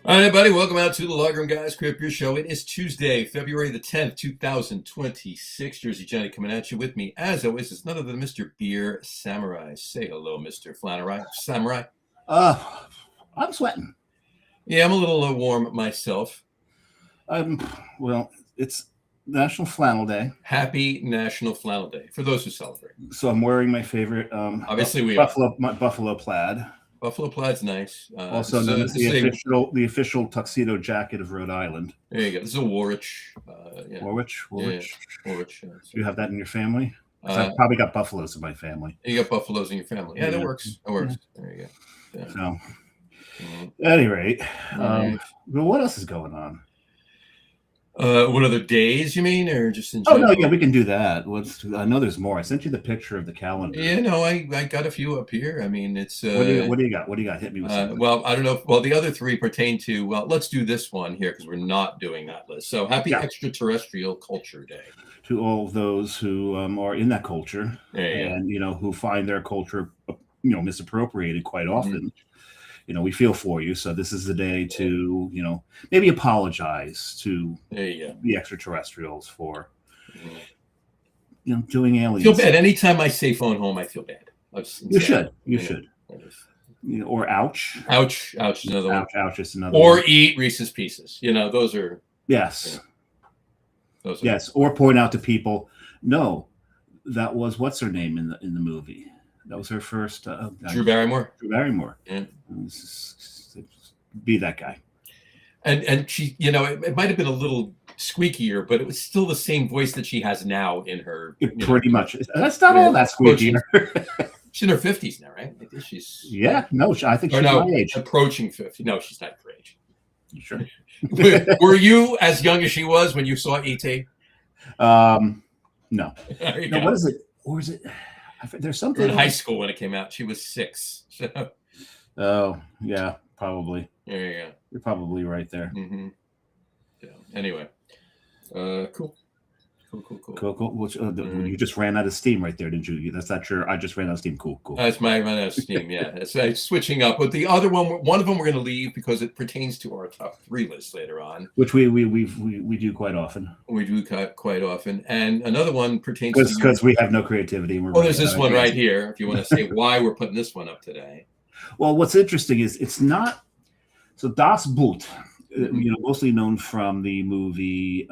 All right, everybody, welcome out to the Logroom Guys Craft Beer Show. It is Tuesday, February the 10th, 2026. Jersey Johnny coming at you. With me, as always, is none other than Mr. Beer Samurai. Say hello, Mr. Flannery. Samurai. I'm sweating. Yeah, I'm a little warm myself. Well, it's National Flannel Day. Happy National Flannel Day for those who celebrate. So I'm wearing my favorite Obviously we buffalo plaid. Buffalo plaid's nice. Also known as the official tuxedo jacket of Rhode Island. There you go. This is a Warwich. Yeah. Warwich. Yeah. Warwich. Do you have that in your family? I've probably got buffaloes in my family. You got buffaloes in your family. Yeah, that works. That works. Yeah. There you go. Yeah. So, at any rate, well, what else is going on? What other days you mean, or just in general? Oh no, yeah, we can do that. I know there's more. I sent you the picture of the calendar. Yeah, no, I got a few up here. I mean, it's what do you got? What do you got? Hit me with something. Well, I don't know. Well, the other three pertain to. Well, let's do this one here because we're not doing that list. So, happy Extraterrestrial Culture Day to all of those who are in that culture and who find their culture misappropriated quite often. We feel for you. So this is the day to, maybe apologize to the extraterrestrials for, doing aliens. I feel bad. Anytime I say phone home, I feel bad. You should. Or ouch. Ouch is another one. Ouch is another or one. Eat Reese's Pieces. Those are. Yes. Those are, yes. Or point out to people, no, that was what's her name in the movie. That was her first. Drew Barrymore. Drew Barrymore. Yeah. Be that guy. And she, it might have been a little squeakier, but it was still the same voice that she has now in her. Pretty much. That's not all that squeaky. She's in her 50s now, right? I think she's. Yeah. No, I think she's my age. Approaching 50. No, she's not your age. You sure? Were you as young as she was when you saw E.T.? No. No, what is it? Or is it? There's something in high school when it came out. She was 6. So. Oh yeah, probably. There you go. You're probably right there. Mm-hmm. Yeah. Anyway, cool. Which, you just ran out of steam right there, didn't you? That's not your. I just ran out of steam. Cool. That's my run out of steam. Yeah, it's switching up. But the other one of them we're going to leave because it pertains to our top 3 list later on, which we do quite often. We do quite often, and another one pertains because we have no creativity. And there's this one right here. If you want to say why we're putting this one up today. Well, what's interesting is it's not. So Das Boot, mostly known from the movie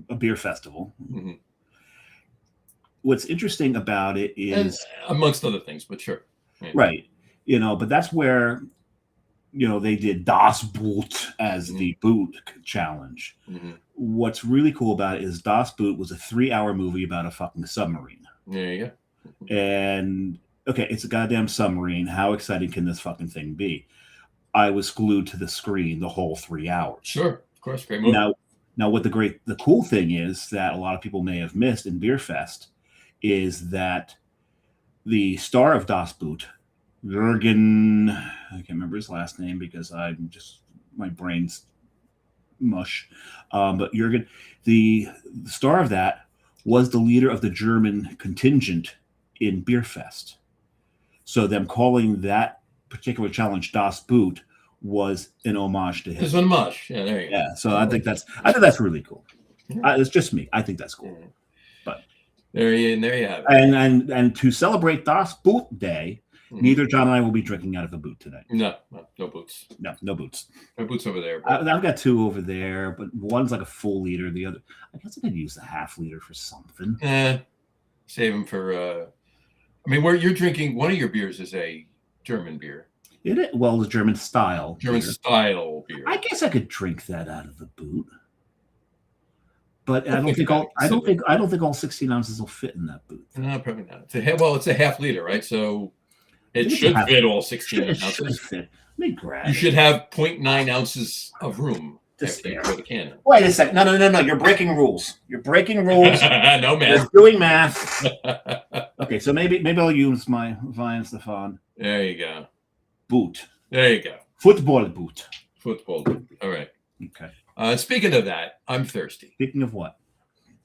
A Beer Festival. Mm-hmm. What's interesting about it is, and amongst other things, but sure, right? But that's where they did Das Boot as the boot challenge. Mm-hmm. What's really cool about it is Das Boot was a 3-hour movie about a fucking submarine. There you go. And okay, it's a goddamn submarine. How exciting can this fucking thing be? I was glued to the screen the whole 3 hours. Sure, of course, great movie. Now, what the cool thing is that a lot of people may have missed in Beer Fest is that the star of Das Boot, Jürgen, I can't remember his last name because my brain's mush. But Jürgen, the star of that was the leader of the German contingent in Beer Fest. So them calling that particular challenge Das Boot was an homage to him. It's an homage. Yeah, there you go. Yeah, so I think that's really cool. It's just me. I think that's cool. Yeah. But there you have it. And to celebrate Das Boot Day, neither John and I will be drinking out of a boot today. No boots. No boots. No boots over there. I've got 2 over there, but one's like a full liter. The other, I guess I could use the half liter for something. Save them for. Where you're drinking, one of your beers is a German beer. The German style. Style beer. I guess I could drink that out of the boot, but I don't think all 16 ounces will fit in that boot. No, probably not. It's a half liter, right? So it should fit all 16 ounces. Fit. Let me grab. You should have 0.9 ounces of room. The can. Wait a second. No. You're breaking rules. No, man. You're doing math. Okay, so maybe I'll use my Vine Stefan. There you go. Boot. There you go. Football boot. All right. Okay. Speaking of that, I'm thirsty. Speaking of what?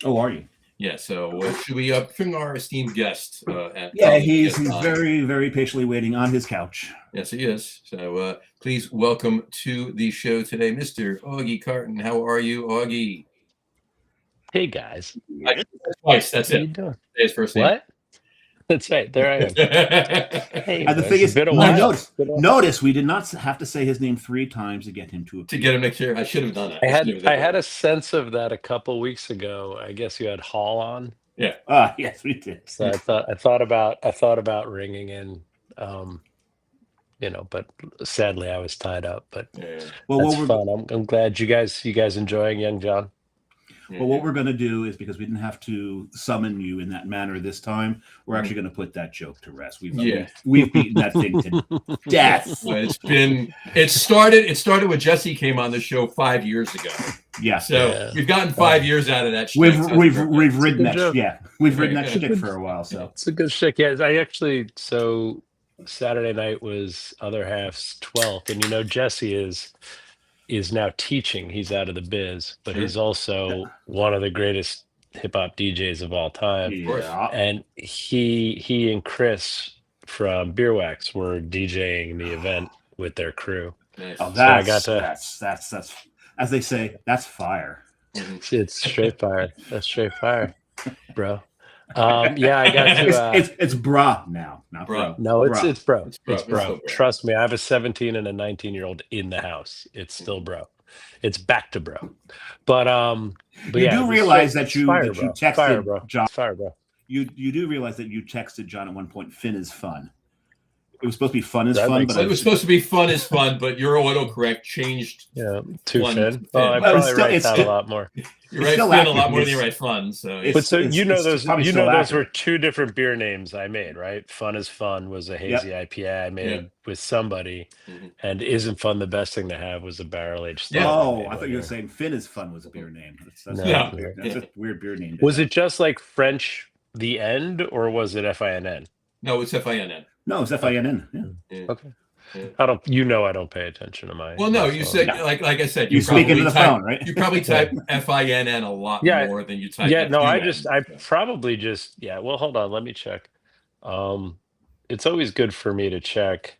Oh, are you? Yeah, so should we bring our esteemed guest? He's very, very patiently waiting on his couch. Yes, he is. So please welcome to the show today, Mr. Augie Carton. How are you, Augie? Hey, guys. Twice, that's How it. you doing? His first name. What? That's right. There I am. Hey, And the thing is, been a while. notice we did not have to say his name 3 times to get him to appear. To get him next year. I should have done that. I had a sense of that a couple weeks ago. I guess you had Hall on. Yeah. Yes, we did. So I thought about ringing in, but sadly I was tied up. But Well, that's fun. I'm glad you guys enjoying Young John. Well, what we're going to do is, because we didn't have to summon you in that manner this time, we're actually going to put that joke to rest. We've beaten that thing to death. It started when Jesse came on the show 5 years ago. Yeah. So we've gotten 5 years out of that shtick. We've ridden that. We've ridden that shtick for a while. So it's a good shtick. Yeah, so Saturday night was Other Half's 12th, and Jesse is now teaching. He's out of the biz, but he's also one of the greatest hip hop DJs of all time. Yeah. And he and Chris from Beer Wax were DJing the event with their crew. Nice. Oh, that's as they say, that's fire. It's straight fire. That's straight fire, bro. I got to. It's bra now, not bro. No, it's bro. It's bro. Trust me, I have a 17 and a 19-year-old in the house. It's still bro. It's back to bro. But you do realize that you texted fire, bro. John. Fire, bro. You do realize that you texted John at one point. Fun is fun. It was supposed to be fun is That fun, makes but It was supposed to be fun is fun, but your autocorrect changed. Yeah, Fun. Fin. Fin. I But probably still- write it's that still- a lot more. You write still Finn a accurate. lot more than It's- you write fun. So it's- But so it's those probably those still were accurate. 2 different beer names I made, right? Fun is Fun was a hazy IPA I made with somebody, and Isn't Fun the Best Thing to Have was a barrel aged Yeah. stout. I thought you were saying Finn is fun was a beer name. That's No. that's a weird beer name. Was it just like French the end, or was it FINN? no, it's FINN. No, it's FINN. Yeah. Okay. I don't pay attention to my. Well, no, my you phone. said like I said, You speak into the type, phone, right? You probably type FINN a lot more than you type. I probably just Well, hold on, let me check. It's always good for me to check.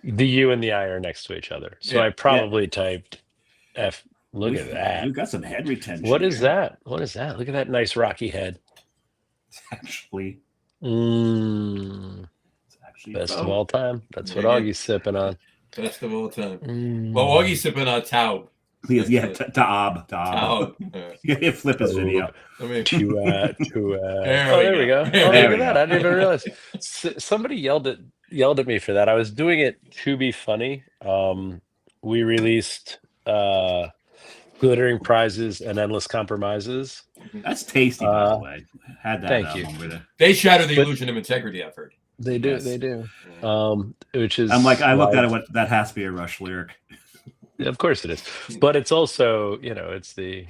The U and the I are next to each other, so I probably typed F. Look at that. You've got some head retention. What is that? What is that? Look at that nice rocky head. It's actually Best of all time. That's what Yeah. Augie's sipping on. Best of all time. Well, Augie's sipping on Taub. Taub. Taub. You can flip his video. I mean, There we go. There Oh, we look go. at that. I didn't even realize. Somebody yelled at me for that. I was doing it to be funny. We released Glittering Prizes and Endless Compromises. That's tasty, by the way. Had that. Thank you. Over there. they shatter the illusion of integrity, I've heard. They do. Yes. They do. Which is. I'm like, I looked why- at it. That has to be a Rush lyric. Of course it is, but it's also it's the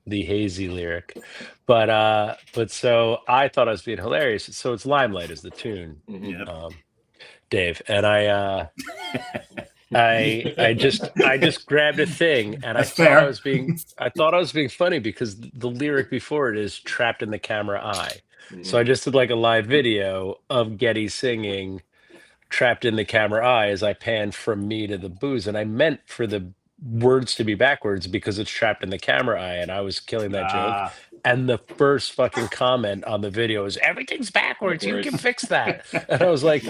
hazy lyric, but so I thought I was being hilarious. So it's Limelight is the tune, Yeah. Dave, and I just grabbed a thing and That's I fair. thought I was being funny because the lyric before it is trapped in the camera eye. So I just did like a live video of Getty singing trapped in the camera eye as I panned from me to the booze. And I meant for the words to be backwards because it's trapped in the camera eye. And I was killing that joke. And the first fucking comment on the video is everything's backwards. You can fix that. And I was like,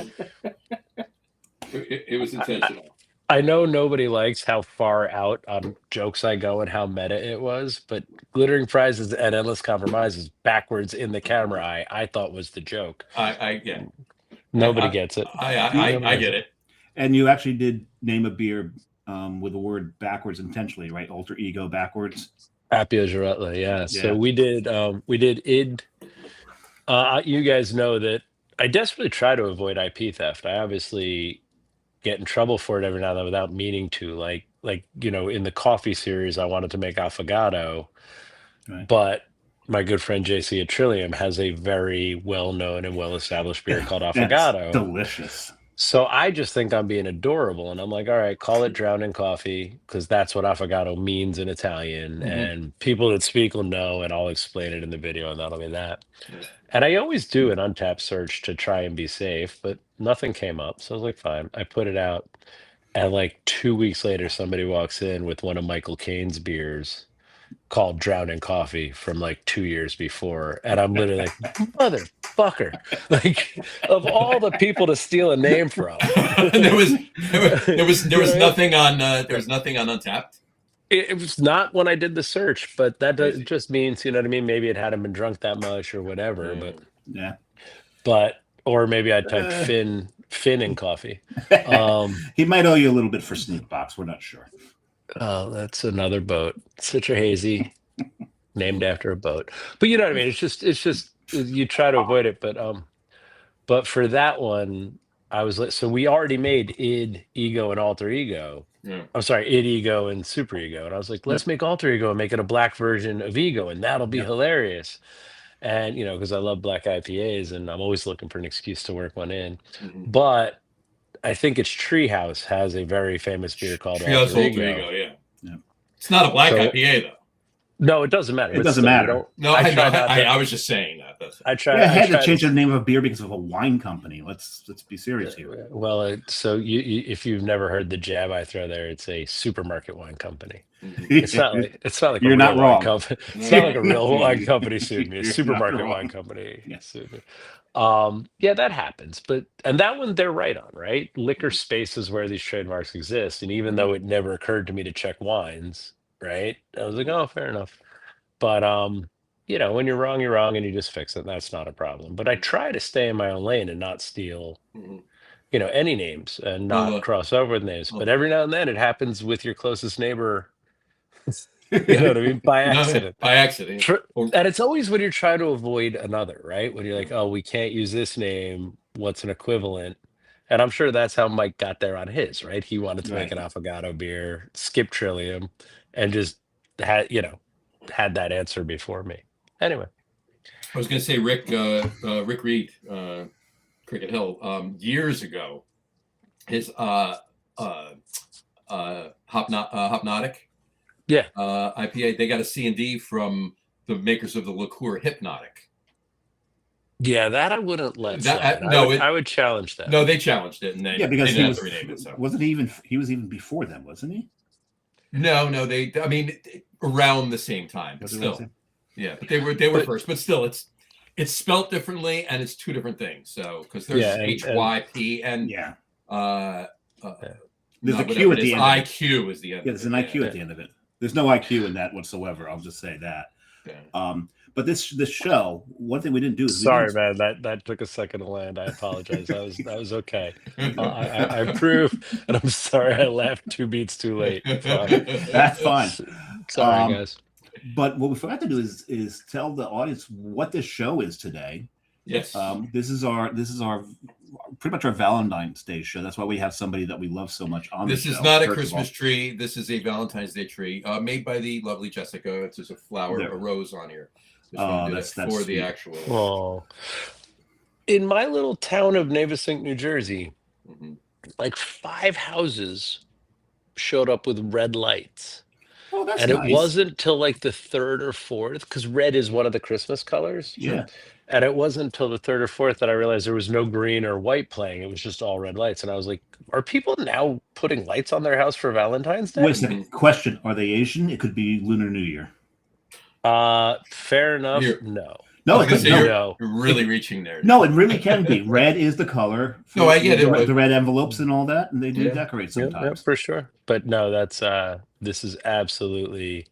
It was intentional. I know nobody likes how far out on jokes I go and how meta it was, but Glittering Prizes and Endless Compromises backwards in the camera eye, I thought was the joke. Nobody gets it. I get it. And you actually did name a beer with the word backwards intentionally, right? Alter ego backwards. Appia Giretta, yeah. So we did id. You guys know that I desperately try to avoid IP theft. I obviously get in trouble for it every now and then without meaning to. Like in the coffee series, I wanted to make affogato, Right. but my good friend JC at Trillium has a very well-known and well-established beer called affogato. Delicious. So I just think I'm being adorable, and I'm like, all right, call it drowned in coffee because that's what affogato means in Italian, and people that speak will know, and I'll explain it in the video, and that'll be that. Yeah. And I always do an untapped search to try and be safe, but nothing came up. So I was like, fine. I put it out, and like 2 weeks later, somebody walks in with one of Michael Caine's beers called Drowned in Coffee from like 2 years before. And I'm literally like, motherfucker. Like, of all the people to steal a name from. there was You know, nothing on there was nothing on Untapped. it was not when I did the search, but that Crazy. just means, you know what I mean? Maybe it hadn't been drunk that much or whatever, Yeah. but or maybe I typed Finn in coffee. He might owe you a little bit for Sneak Box. We're not sure. Oh, that's another boat. Citra Hazy, named after a boat. But you know what I mean? It's just you try to avoid it. But for that one, I was like, so we already made id, ego, and alter ego. Yeah. I'm sorry, id, ego, and super ego. And I was like, let's make alter ego and make it a black version of ego, and that'll be hilarious. And you know, because I love black IPAs, and I'm always looking for an excuse to work one in. But I think it's Treehouse has a very famous beer called Treehouse Alter Alter Ego. Ego, yeah. It's not a black So- IPA though. No, it doesn't matter. It doesn't matter. No, I was just saying that. That's I tried. Yeah, I had tried to change the name of a beer because of a wine company. Let's be serious here. Well, so you, if you've never heard the jab I throw there, it's a supermarket wine company. Mhm. It's not like You're a not real wrong. wine company. It's not like a real wine company sued me. A You're not supermarket wrong. wine company Yeah. sued me. Yeah, that happens. And that one they're right on, right? Liquor space is where these trademarks exist. And even though it never occurred to me to check wines, right? I was like, oh, fair enough. But you know, when you're wrong, and you just fix it. That's not a problem. But I try to stay in my own lane and not steal, Mhm. you know, any names and not Well, cross over with names. well- But every now and then it happens with your closest neighbor. You know what I mean? By No, accident. by accident. Or- And it's always when you're trying to avoid another, right? When you're like, oh, we can't use this name. What's an equivalent? And I'm sure that's how Mike got there on his, right? He wanted to make an affogato beer, skip Trillium, and just had that answer before me. Anyway. I was going to say Rick Reed, Cricket Hill, years ago, his Hypnotic IPA, they got a C&D from the makers of the liqueur Hypnotic. Yeah, that I wouldn't let That- slide. no, I would challenge that. No, they challenged it, and then Yeah, because they he didn't was have to rename it. So. wasn't he even he was even before them, wasn't he? No, I mean, around the same time, but still, yeah, but they were first, but still, it's spelt differently, and it's two different things. So because there's HYP and there's a Q at the end. IQ is the end. Yeah, there's an IQ at the end of it. There's no IQ in that whatsoever. I'll just say that. Yeah. But this show, one thing we didn't do is man, that took a second to land. I apologize. That was okay. I approve, and I'm sorry I laughed 2 beats too late. That's fine. Sorry, guys. But what we forgot to do is tell the audience what this show is today. Yes. This is our pretty much our Valentine's Day show. That's why we have somebody that we love so much on this the show. Is not a Christmas tree. This is a Valentine's Day tree made by the lovely Jessica. It's just a flower, a rose on here. That's for sweet. the actual. Oh, in my little town of Navesink, New Jersey, like 5 houses showed up with red lights. Oh, that's and nice. It wasn't till like the 3rd or 4th, because red is one of the Christmas colors. Yeah. And it wasn't until the 3rd or 4th that I realized there was no green or white playing. It was just all red lights. And I was like, are people now putting lights on their house for Valentine's Day? Wait a second. Question. Are they Asian? It could be Lunar New Year. Fair enough. No. No, it could be. You're really reaching there. No, it really can be. Red is the color. No, I get it. The red envelopes and all that, and they do decorate sometimes. Yeah, for sure. But no, that's this is absolutely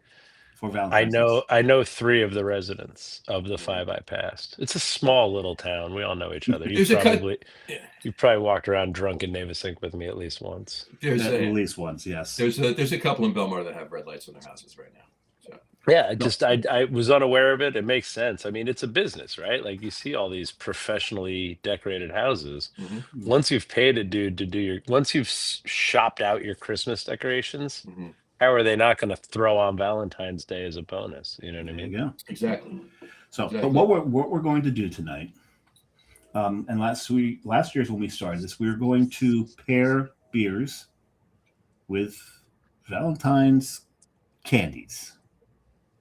for Valentine's. I know 3 of the residents of the 5 I passed. It's a small little town. We all know each other. You probably walked around drunk in Navesink with me at least once. At least once, yes. There's a couple in Belmar that have red lights on their houses right now. So. Yeah, I was unaware of it. It makes sense. I mean, it's a business, right? Like you see all these professionally decorated houses. Once you've paid a dude to do once you've shopped out your Christmas decorations, how are they not going to throw on Valentine's Day as a bonus? You know what I mean? Yeah, exactly. So, but what we're going to do tonight And last year's when we started this, we were going to pair beers with Valentine's candies.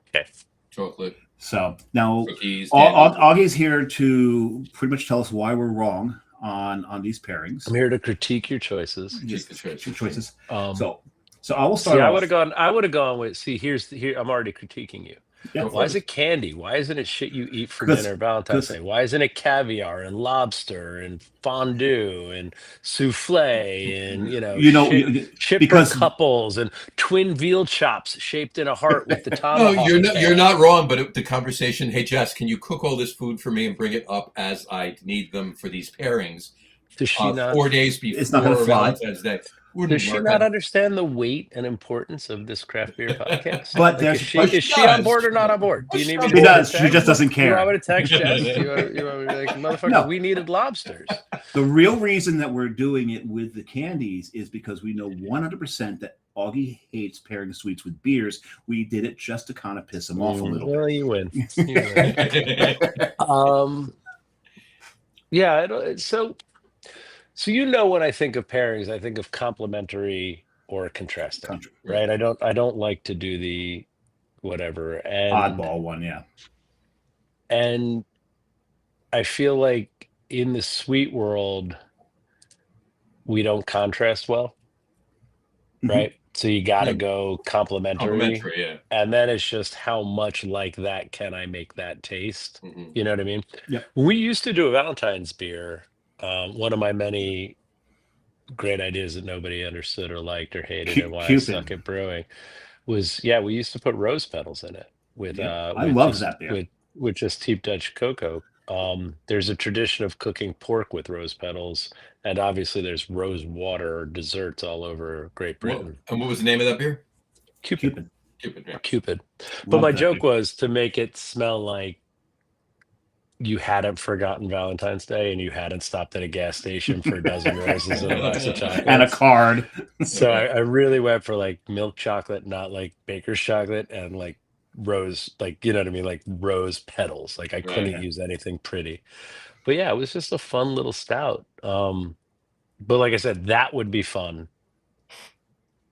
Okay. Chocolate. So now Cookies. Augie's here to pretty much tell us why we're wrong on these pairings. I'm here to critique your choices. Your choices. So I will start. I would have gone with. See, here. I'm already critiquing you. Yeah, why is it candy? Why isn't it shit you eat for dinner Valentine's Day? Why isn't it caviar and lobster and fondue and souffle and shit for couples and twin veal chops shaped in a heart with the tomahawk? No, you're not wrong. But the conversation, hey Jess, can you cook all this food for me and bring it up as I need them for these pairings? Does she not? 4 days before it's not gonna fly. Valentine's Day. Does she not understand the weight and importance of this craft beer podcast? But is she on board or not on board? Do you need me to She does. She just doesn't care. You want me to text Jess? You want me to be like, motherfucker, no. We needed lobsters. The real reason that we're doing it with the candies is because we know 100% that Augie hates pairing sweets with beers. We did it just to kind of piss him off a little bit. Well, you win. Yeah. So when I think of pairings, I think of complementary or contrasting, right? I don't like to do the whatever and oddball one, yeah. And I feel like in the sweet world, we don't contrast well, right? So you got to go complementary, yeah. And then it's just how much like that can I make that taste? You know what I mean? Yeah. We used to do a Valentine's beer. One of my many great ideas that nobody understood or liked or hated and why I suck at brewing was, we used to put rose petals in it with I love that beer. With just deep Dutch cocoa. There's a tradition of cooking pork with rose petals, and obviously there's rose water desserts all over Great Britain. And what was the name of that beer? Cupid. Yeah. Cupid. But my joke was to make it smell like you hadn't forgotten Valentine's Day and you hadn't stopped at a gas station for a dozen roses and a box of chocolate and a card. So I really went for like milk chocolate, not like baker's chocolate, and like rose, like, you know what I mean? Like rose petals. Like I couldn't use anything pretty. But yeah, it was just a fun little stout. But like I said, that would be fun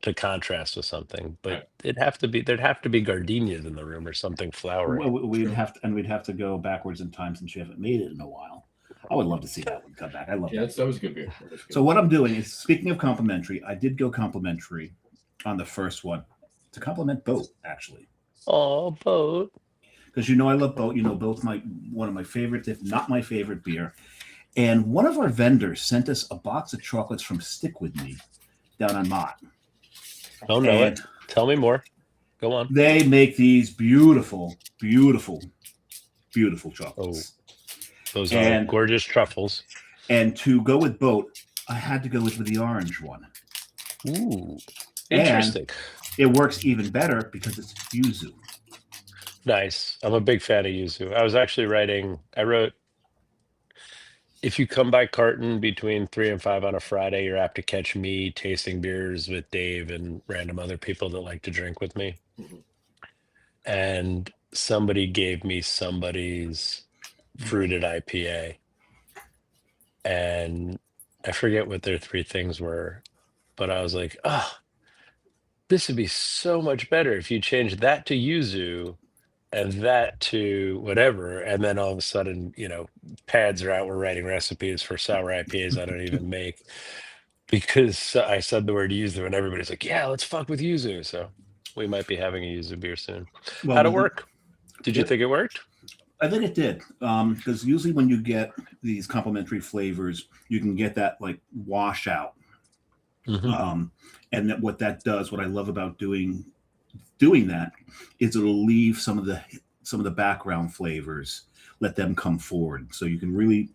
to contrast with something, but there'd have to be gardenias in the room or something flowery. Well, we'd have to go backwards in time since you haven't made it in a while. I would love to see that one come back. I love that. That was a good beer. So what I'm doing is, speaking of complimentary, I did go complimentary on the first one to compliment Boat, actually. Oh, Boat. Because I love Boat. Boat's one of my favorites, if not my favorite beer. And one of our vendors sent us a box of chocolates from Stick With Me down on Mott. Oh, no. Tell me more. Go on. They make these beautiful, beautiful, beautiful chocolates. Oh, those are gorgeous truffles. And to go with Boat, I had to go with the orange one. Ooh, interesting. And it works even better because it's yuzu. Nice. I'm a big fan of yuzu. I wrote, if you come by Carton between 3 and 5 on a Friday, you're apt to catch me tasting beers with Dave and random other people that like to drink with me. And somebody gave me somebody's fruited IPA. And I forget what their 3 things were, but I was like, this would be so much better if you change that to yuzu and that to whatever, and then all of a sudden, pads are out. We're writing recipes for sour IPAs I don't even make because I said the word yuzu, and everybody's like, "Yeah, let's fuck with yuzu." So we might be having a yuzu beer soon. Well, how'd it work? Did you think it worked? I think it did, because usually when you get these complementary flavors, you can get that like washout, and what that does, what I love about doing that is it'll leave some of the background flavors, let them come forward, so you can really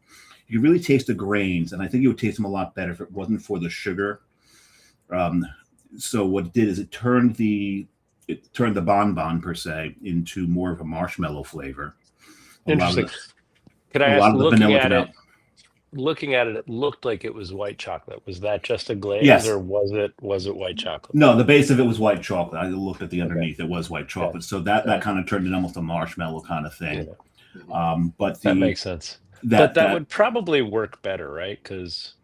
taste the grains, and I think you would taste them a lot better if it wasn't for the sugar. So what it did is it turned the bonbon per se into more of a marshmallow flavor. Interesting. Could I ask, looking at it, it looked like it was white chocolate. Was that just a glaze, or was it white chocolate? No, the base of it was white chocolate. I looked at the underneath; it was white chocolate. So that kind of turned it almost a marshmallow kind of thing. But that makes sense. But that would probably work better, right? Because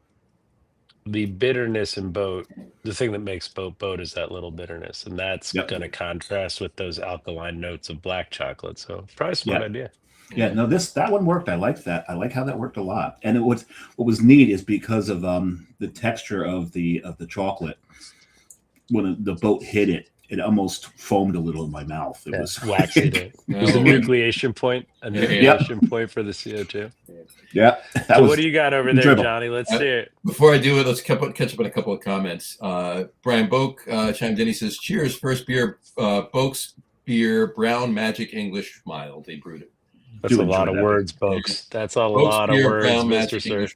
the bitterness in boat, the thing that makes boat is that little bitterness, and that's going to contrast with those alkaline notes of black chocolate. So probably a smart idea. Yeah, no, that one worked. I like that. I like how that worked a lot. And what was neat is because of the texture of the chocolate. When the boat hit it, it almost foamed a little in my mouth. It was waxy. It was a nucleation point, point for the CO2. Yeah. So what do you got over there, Johnny? Let's see it. Before I do it, let's catch up on a couple of comments. Brian Boak chimed in. He says, "Cheers, first beer, Boak's beer, brown magic English mild. They brewed it." That's a lot of words, folks. That's a lot of words, Mr. Sir.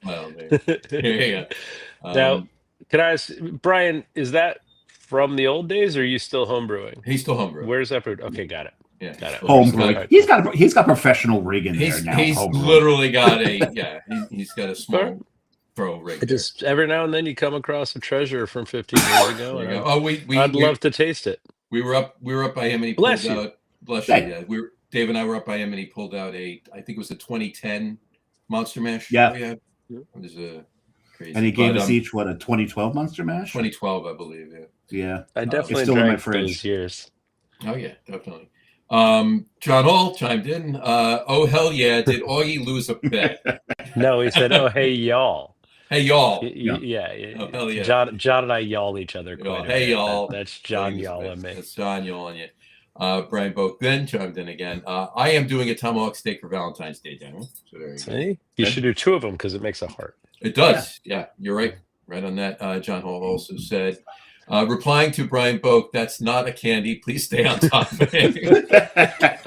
Now, can I ask, Brian, is that from the old days, or are you still homebrewing? He's still homebrewing. Where's that brewed? Okay, got it. Yeah, got it. Homebrewing. He's got professional rig in there now. He's literally got he's got a small pro rig. Just every now and then you come across a treasure from 15 years ago. I'd love to taste it. We were up by him, and he pulled out. Bless you. Yeah, Dave and I were up by him, and he pulled out I think it was a 2010 Monster Mash. Yeah. It was crazy. And he gave us each, a 2012 Monster Mash? 2012, I believe, Yeah. I definitely still in my drank fridge. those years. Oh, yeah, definitely. John Hall chimed in. Oh, hell yeah, did Augie lose a bet? No, he said, oh, hey, y'all. Hey, y'all. Yeah. Oh, hell yeah. John and I y'all each other quite Hey, y'all. That's John y'alling me. That's John y'alling you. Brian Boak then chimed in again. I am doing a tomahawk steak for Valentine's Day, Daniel. So there you go. You should do 2 of them because it makes a heart. It does. Yeah, you're right. Right on that. John Hall also said, replying to Brian Boak, that's not a candy. Please stay on top of it.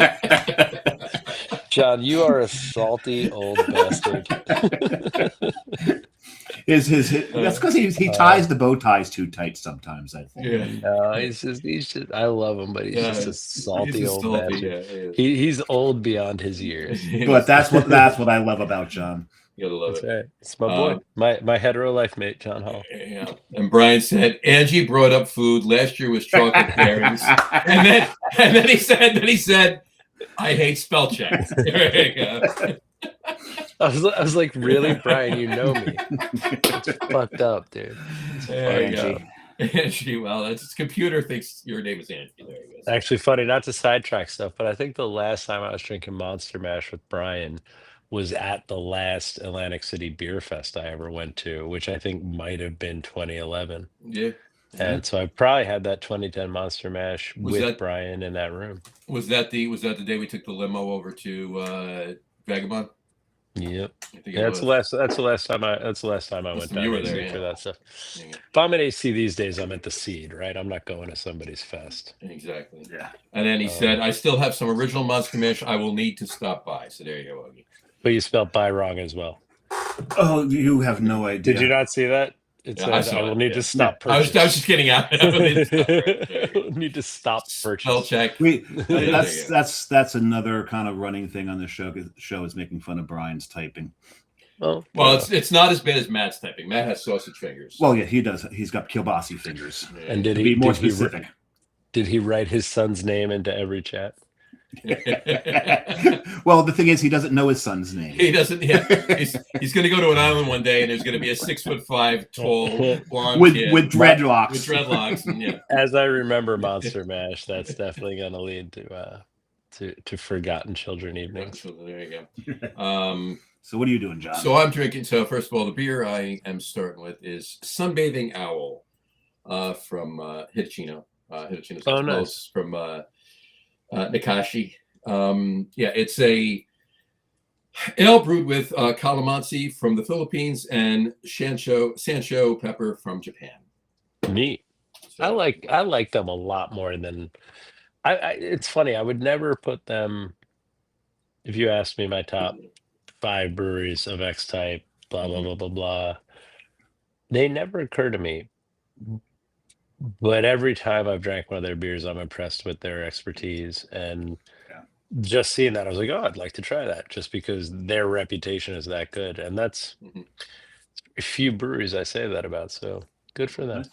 John, you are a salty old bastard. That's because he ties the bow ties too tight sometimes, I think. Yeah. No, he's just I love him, but he's just a salty old bastard. He's old beyond his years. But that's what I love about John. You gotta love it. Right. It's my boy, my hetero life mate, John Hall. Yeah. And Brian said, Angie brought up food. Last year was chocolate pairings. and then he said, I hate spell checks. There you go. I was like, really, Brian? You know me? It's fucked up, dude. There you go. Angie, well, that's computer thinks your name is Angie. There you go. Actually, funny, not to sidetrack stuff, but I think the last time I was drinking Monster Mash with Brian was at the last Atlantic City Beer Fest I ever went to, which I think might have been 2011. Yeah. And so I probably had that 2010 Monster Mash with Brian in that room. Was that the day we took the limo over to Vagabond? Yep. That's the last time I went down there for that stuff. Yeah. If I'm at AC these days, I'm at the Seed, right? I'm not going to somebody's fest. Exactly. Yeah. And then he said, I still have some original Monster Mash. I will need to stop by. So there you go, Augie. But you spelled by wrong as well. Oh, you have no idea. Did you not see that? It says, I will need to stop purchase. I was just getting out. I need to stop purchase. Spell check. That's another kind of running thing on the show is making fun of Brian's typing. Well, it's not as bad as Matt's typing. Matt has sausage fingers. Well, yeah, he does. He's got kielbasi fingers. Yeah. And did he be more specific? Did he write his son's name into every chat? Well, the thing is, he doesn't know his son's name. He doesn't. Yeah, he's going to go to an island one day, and there's going to be a 6'5" tall blonde kid with dreadlocks. With dreadlocks, and, yeah. As I remember Monster Mash, that's definitely going to lead to forgotten children evenings. There you go. So what are you doing, John? So I'm drinking. So first of all, the beer I am starting with is Sunbathing Owl from Hitachino. Hitachino's nice. From Nakashi. It's a ale brewed with calamansi from the Philippines and Sancho pepper from Japan. Neat. So, I like them a lot more than it's funny. I would never put them. If you asked me my top 5 breweries of X type, blah blah blah blah blah, they never occur to me. But every time I've drank one of their beers, I'm impressed with their expertise. And just seeing that, I was like, oh, I'd like to try that just because their reputation is that good. And that's a few breweries I say that about. So good for them.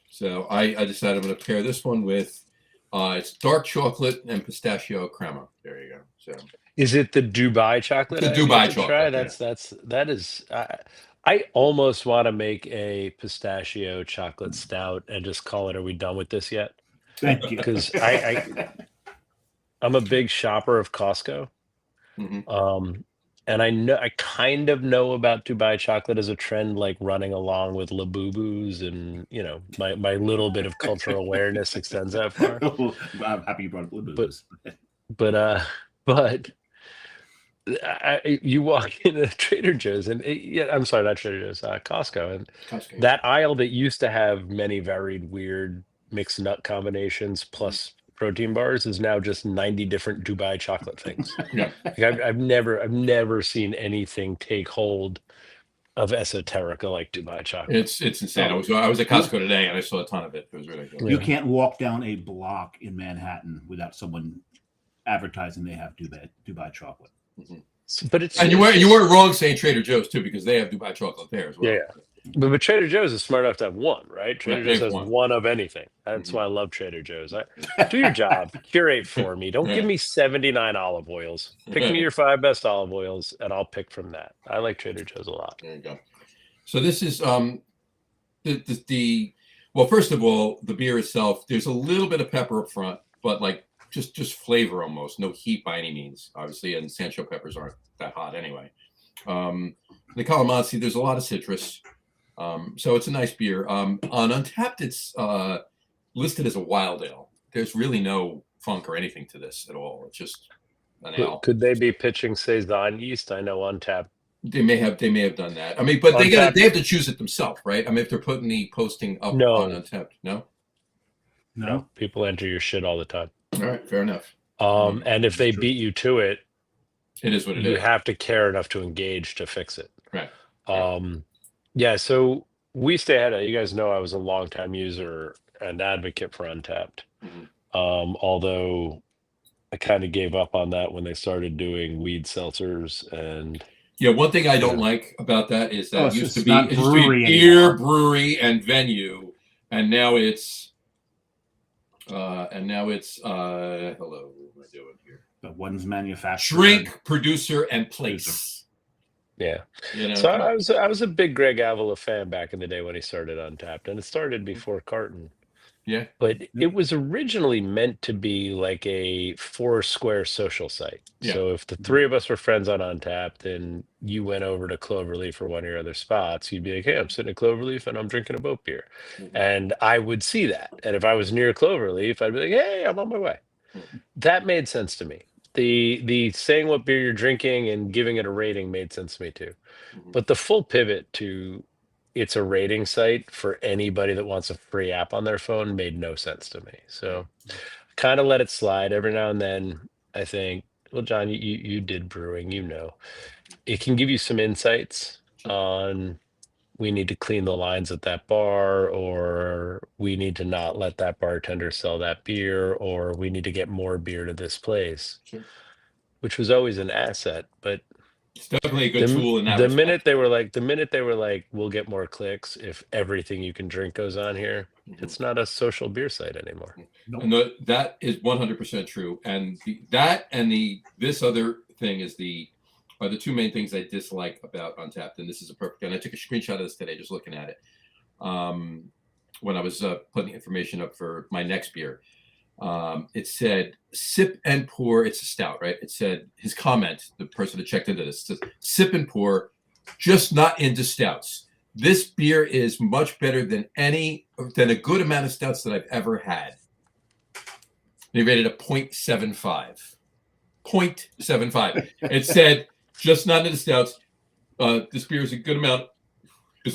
So I decided I'm going to pair this one with It's dark chocolate and pistachio crema. There you go. So Is it the Dubai chocolate? the I have Dubai yet to try. chocolate. That is. I almost want to make a pistachio chocolate stout and just call it. Are we done with this yet? Thank you. Because I'm a big shopper of Costco. Mhm. And I kind of know about Dubai chocolate as a trend, like running along with Labubus, and my little bit of cultural awareness extends that far. I'm happy you brought up But Blueberries. but you walk into Trader Joe's and yeah, I'm sorry, not Trader Joe's, Costco, and Costco. that aisle that used to have many varied, weird mixed nut combinations plus protein bars is now just 90 different Dubai chocolate things. Yeah. Like I've never seen anything take hold of esoterica like Dubai chocolate. It's insane. I was at Costco today and I saw a ton of it. It was ridiculous. You can't walk down a block in Manhattan without someone advertising they have Dubai chocolate. But it's And you weren't wrong saying Trader Joe's too, because they have Dubai chocolate there as well. Yeah. But Trader Joe's is smart enough to have one, right? Trader Right, they Joe's have has one. one of anything. That's why I love Trader Joe's. Do your job, curate for me. Don't give me 79 olive oils. Pick me your 5 best olive oils, and I'll pick from that. I like Trader Joe's a lot. There you go. So this is well, first of all, the beer itself, there's a little bit of pepper up front, but like just flavor almost, no heat by any means, obviously, and Sancho peppers aren't that hot anyway. The calamansi, there's a lot of citrus. So it's a nice beer. On Untapped, it's listed as a wild ale. There's really no funk or anything to this at all. It's just an ale. Could they be pitching Saison yeast? I know Untapped. They may have done that. I mean, but they have to choose it themselves, right? I mean, if they're putting the posting up on Untapped, no. People enter your shit all the time. All right, fair enough. And if they beat you to it, it is what it is. You have to care enough to engage to fix it. Right. Yeah. So we stay ahead of it. You guys know I was a longtime user and advocate for Untapped. Although I kind of gave up on that when they started doing weed seltzers. And yeah, one thing I don't like about that is that it used to be beer, brewery, and venue, and now it's hello, what am I doing here? The one's manufacturer, drink, producer, and place. Yeah. So I was a big Greg Avila fan back in the day when he started Untapped, and it started before Carton. Yeah. But it was originally meant to be like a Foursquare social site. Yeah. So if the three of us were friends on Untapped and you went over to Cloverleaf or one of your other spots, you'd be like, hey, I'm sitting at Cloverleaf and I'm drinking a boat beer. And I would see that. And if I was near Cloverleaf, I'd be like, hey, I'm on my way. That made sense to me. The saying what beer you're drinking and giving it a rating made sense to me too. But the full pivot to it's a rating site for anybody that wants a free app on their phone made no sense to me. So kind of let it slide every now and then. I think, well, John, you did brewing, it can give you some insights on we need to clean the lines at that bar, or we need to not let that bartender sell that beer, or we need to get more beer to this place, which was always an asset. But it's definitely a good tool in that the minute they were like, we'll get more clicks if everything you can drink goes on here, it's not a social beer site anymore. And that is 100% true. And this other thing are the two main things I dislike about Untapped. And this is a perfect, and I took a screenshot of this today, just looking at it. When I was putting information up for my next beer, it said sip and pour. It's a stout, right? It said his comment, the person that checked into this, says sip and pour, just not into stouts. This beer is much better than a good amount of stouts that I've ever had. They rated a 0.75. 0.75. It said just not into stouts. This beer is a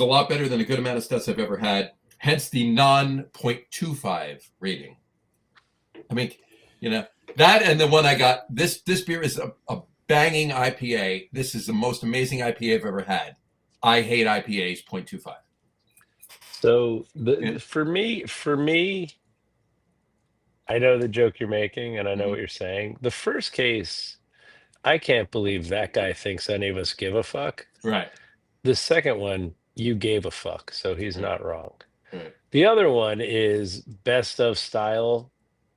lot better than a good amount of stouts I've ever had. Hence the non-0.25 rating. I mean, that, and the one I got, this beer is a banging IPA. This is the most amazing IPA I've ever had. I hate IPAs, 0.25. So for me, I know the joke you're making and I know what you're saying. The first case, I can't believe that guy thinks any of us give a fuck. Right. The second one, you gave a fuck, so he's not wrong. Right. The other one is best of style.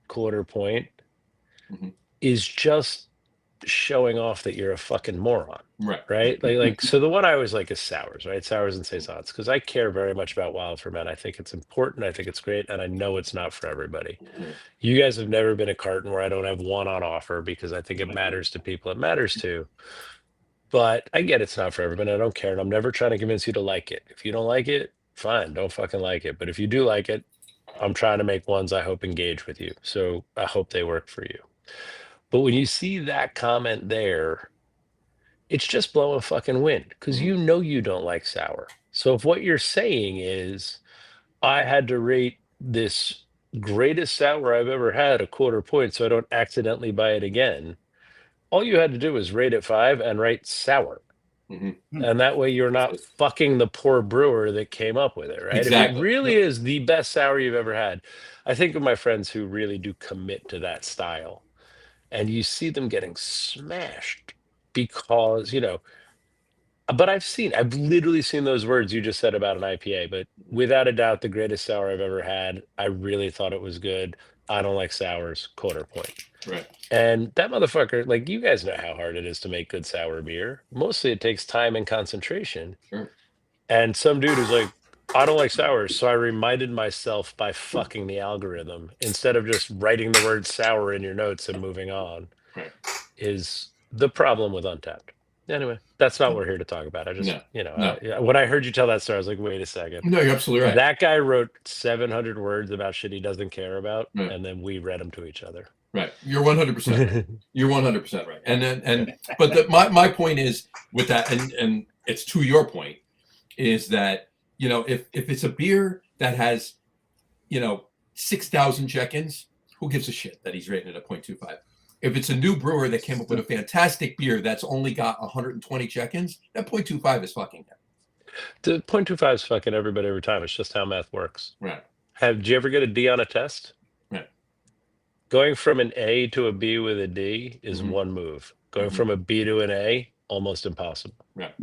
quarter point Mhm. is just showing off that you're a fucking moron. Right. Right? Like so the one I always like is sours, right? Sours and saisons, because I care very much about wild ferment. I think it's important. I think it's great, and I know it's not for everybody. Right. You guys have never been a carton where I don't have one on offer because I think it matters to people. It matters to. But I get it's not for everybody. I don't care, and I'm never trying to convince you to like it. If you don't like it, fine, don't fucking like it. But if you do like it, I'm trying to make ones I hope engage with you. So I hope they work for you. But when you see that comment there, it's just blowing fucking wind because Mhm. you know you don't like sour. So if what you're saying is, I had to rate this greatest sour I've ever had a quarter point so I don't accidentally buy it again, all you had to do was rate it 5 and write sour. Mhm. And that way you're not fucking the poor brewer that came up with it, right? If it Exactly. really is the best sour you've ever had, I think of my friends who really do commit to that style, and you see them getting smashed because, but I've literally seen those words you just said about an IPA, but without a doubt, the greatest sour I've ever had. I really thought it was good. I don't like sours, quarter point. Right. And that motherfucker, like, you guys know how hard it is to make good sour beer. Mostly it takes time and concentration. Sure. And some dude is like, I don't like sours. So I reminded myself by fucking the algorithm instead of just writing the word sour in your notes and moving on, Right. is the problem with Untapped. Anyway, that's not what we're here to talk about. I just, No. when I heard you tell that story, I was like, wait a second. No, you're absolutely right. That guy wrote 700 words about shit he doesn't care about, Right. and then we read them to each other. Right. You're 100%. You're 100% right. But my point is with that, and it's to your point, is that, if it's a beer that has, 6,000 check-ins, who gives a shit that he's rating it at 0.25? If it's a new brewer that came up with a fantastic beer that's only got 120 check-ins, that 0.25 is fucking him. The 0.25 is fucking everybody every time. It's just how math works. Right. Did you ever get a D on a test? Right. Going from an A to a B with a D is one move. Going from a B to an A, almost impossible. Right.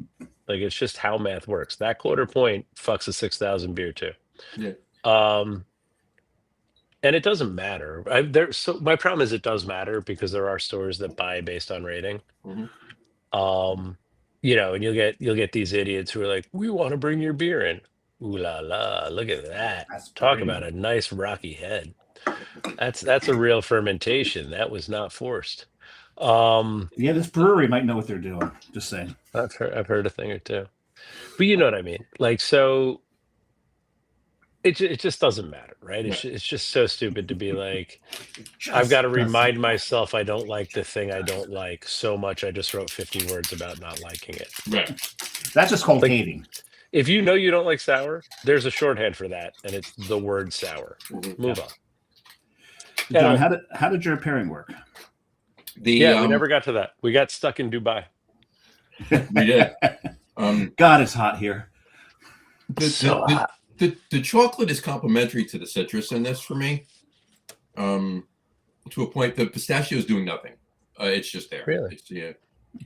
Like, it's just how math works. That quarter point fucks a 6,000 beer too. Yeah. And it doesn't matter. So my problem is it does matter because there are stores that buy based on rating. And you'll get these idiots who are like, we want to bring your beer in. Ooh la la, look at that. Talk about a nice rocky head. That's a real fermentation. That was not forced. Yeah, this brewery might know what they're doing. Just saying. I've heard a thing or two. But you know what I mean? Like, so it just doesn't matter, right? It's just so stupid to be like, I've got to remind myself I don't like the thing I don't like so much. I just wrote 50 words about not liking it. Right. That's just called hating. If you know you don't like sour, there's a shorthand for that, and it's the word sour. Move on. John, how did your pairing work? We never got to that. We got stuck in Dubai. We did. God, it's hot here. The chocolate is complementary to the citrus in this for me. To a point, the pistachio is doing nothing. It's just there. Really?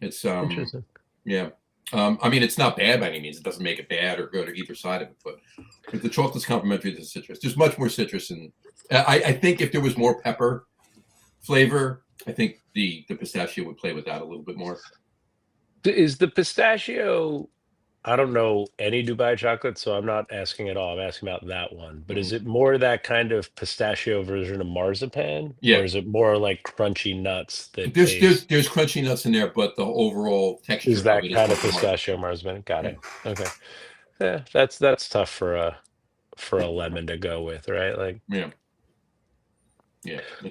It's interesting. Yeah. I mean, it's not bad by any means. It doesn't make it bad or good or either side of it, but the chocolate's complementary to the citrus. There's much more citrus, and I think if there was more pepper flavor, I think the pistachio would play with that a little bit more. Is the pistachio? I don't know any Dubai chocolate, so I'm not asking at all. I'm asking about that one. But is it more that kind of pistachio version of marzipan? Yeah. Or is it more like crunchy nuts? There's crunchy nuts in there, but the overall texture is that kind of pistachio marzipan. Got it. Okay. Yeah, that's tough for a lemon to go with, right? Like, yeah.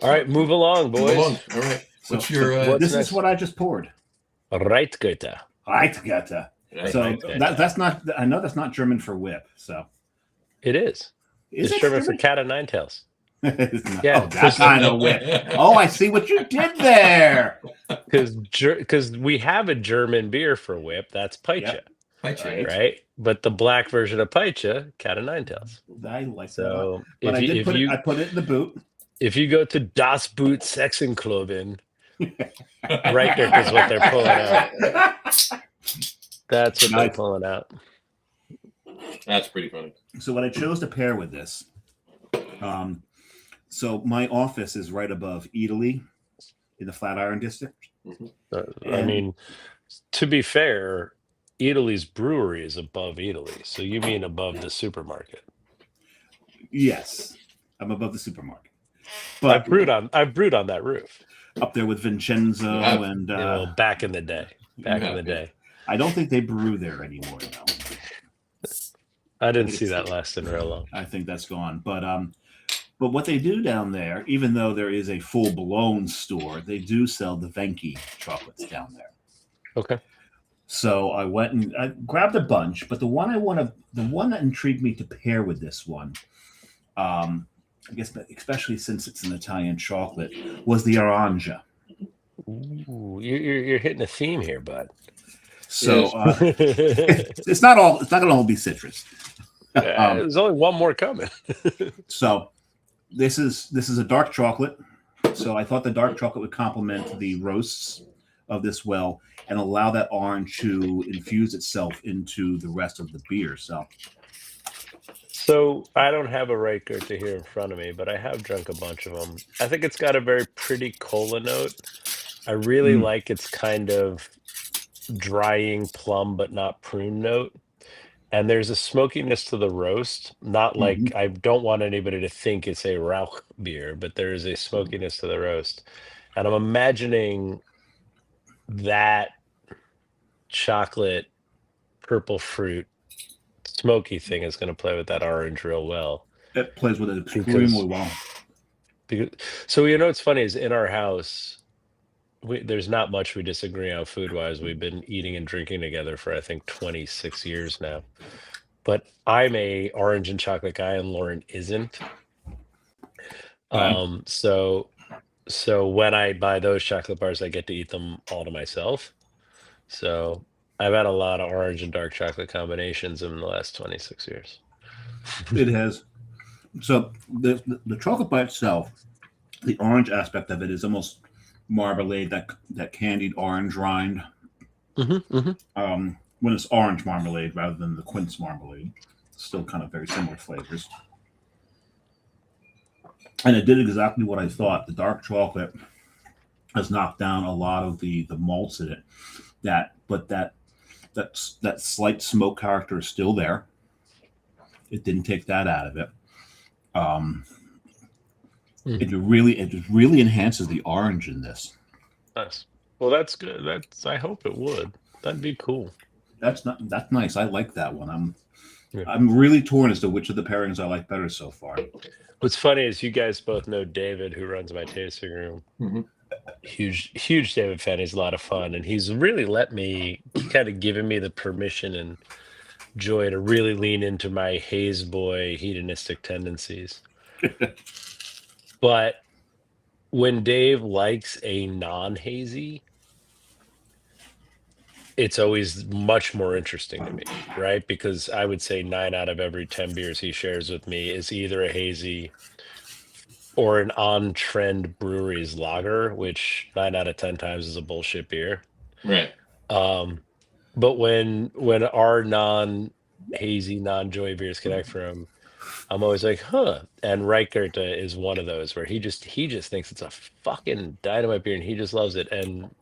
All right, move along, boys. All right. What's your? This is what I just poured. Right, Goethe. Right, Goethe. So that's not. I know that's not German for whip. So it is. It's German for cat of nine tails. Yeah, that kind of whip. Oh, I see what you did there. Because we have a German beer for whip. That's Paicha. Paicha, right? But the black version of Paicha, cat of nine tails. I like so. But I put it in the boot. If you go to Das Boot Sexenkloben, right there is what they're pulling out. That's what they're pulling out. That's pretty funny. So what I chose to pair with this, So my office is right above Italy in the Flatiron District. I mean, to be fair, Italy's brewery is above Italy. So you mean above the supermarket? Yes, I'm above the supermarket. I've But brewed on that roof up there with Vincenzo and back in the day. I don't think they brew there anymore now. I didn't see that lasting real long. I think that's gone. But what they do down there, even though there is a full-blown store, they do sell the Venki chocolates down there. Okay. So I went and I grabbed a bunch, but the one that intrigued me to pair with this one, I guess especially since it's an Italian chocolate, was the Aranja. Ooh, you're hitting a theme here, bud. So it's not going to all be citrus. There's only one more coming. So this is a dark chocolate. So I thought the dark chocolate would complement the roasts of this well and allow that orange to infuse itself into the rest of the beer. So I don't have a Reichert here in front of me, but I have drunk a bunch of them. I think it's got a very pretty cola note. I really like its kind of drying plum but not prune note. And there's a smokiness to the roast, not like I don't want anybody to think it's a Rauch beer, but there is a smokiness to the roast. And I'm imagining that chocolate purple fruit smoky thing is going to play with that orange real well. It plays with it extremely well. So what's funny is in our house, there's not much we disagree on food-wise. We've been eating and drinking together for I think 26 years now. But I'm a orange and chocolate guy, and Lauren isn't. So when I buy those chocolate bars, I get to eat them all to myself. So I've had a lot of orange and dark chocolate combinations in the last 26 years. It has. So the chocolate by itself, the orange aspect of it is almost marmalade, that candied orange rind. When it's orange marmalade rather than the quince marmalade, still kind of very similar flavors. And it did exactly what I thought. The dark chocolate has knocked down a lot of the malts in it. That slight smoke character is still there. It didn't take that out of it. It really enhances the orange in this. Nice. Well, that's good. I hope it would. That'd be cool. That's nice. I like that one. I'm really torn as to which of the pairings I like better so far. What's funny is you guys both know David, who runs my tasting room. Huge David fan. He's a lot of fun, and he's really kind of given me the permission and joy to really lean into my haze boy hedonistic tendencies. But when Dave likes a non-hazy, it's always much more interesting to me, right? Because I would say 9 out of every 10 beers he shares with me is either a hazy or an on-trend brewery's lager, which 9 out of 10 times is a bullshit beer. Right. But when our non-hazy, non-joy beers connect for him, I'm always like, huh. And Reichert is one of those where he just thinks it's a fucking dynamite beer and he just loves it. And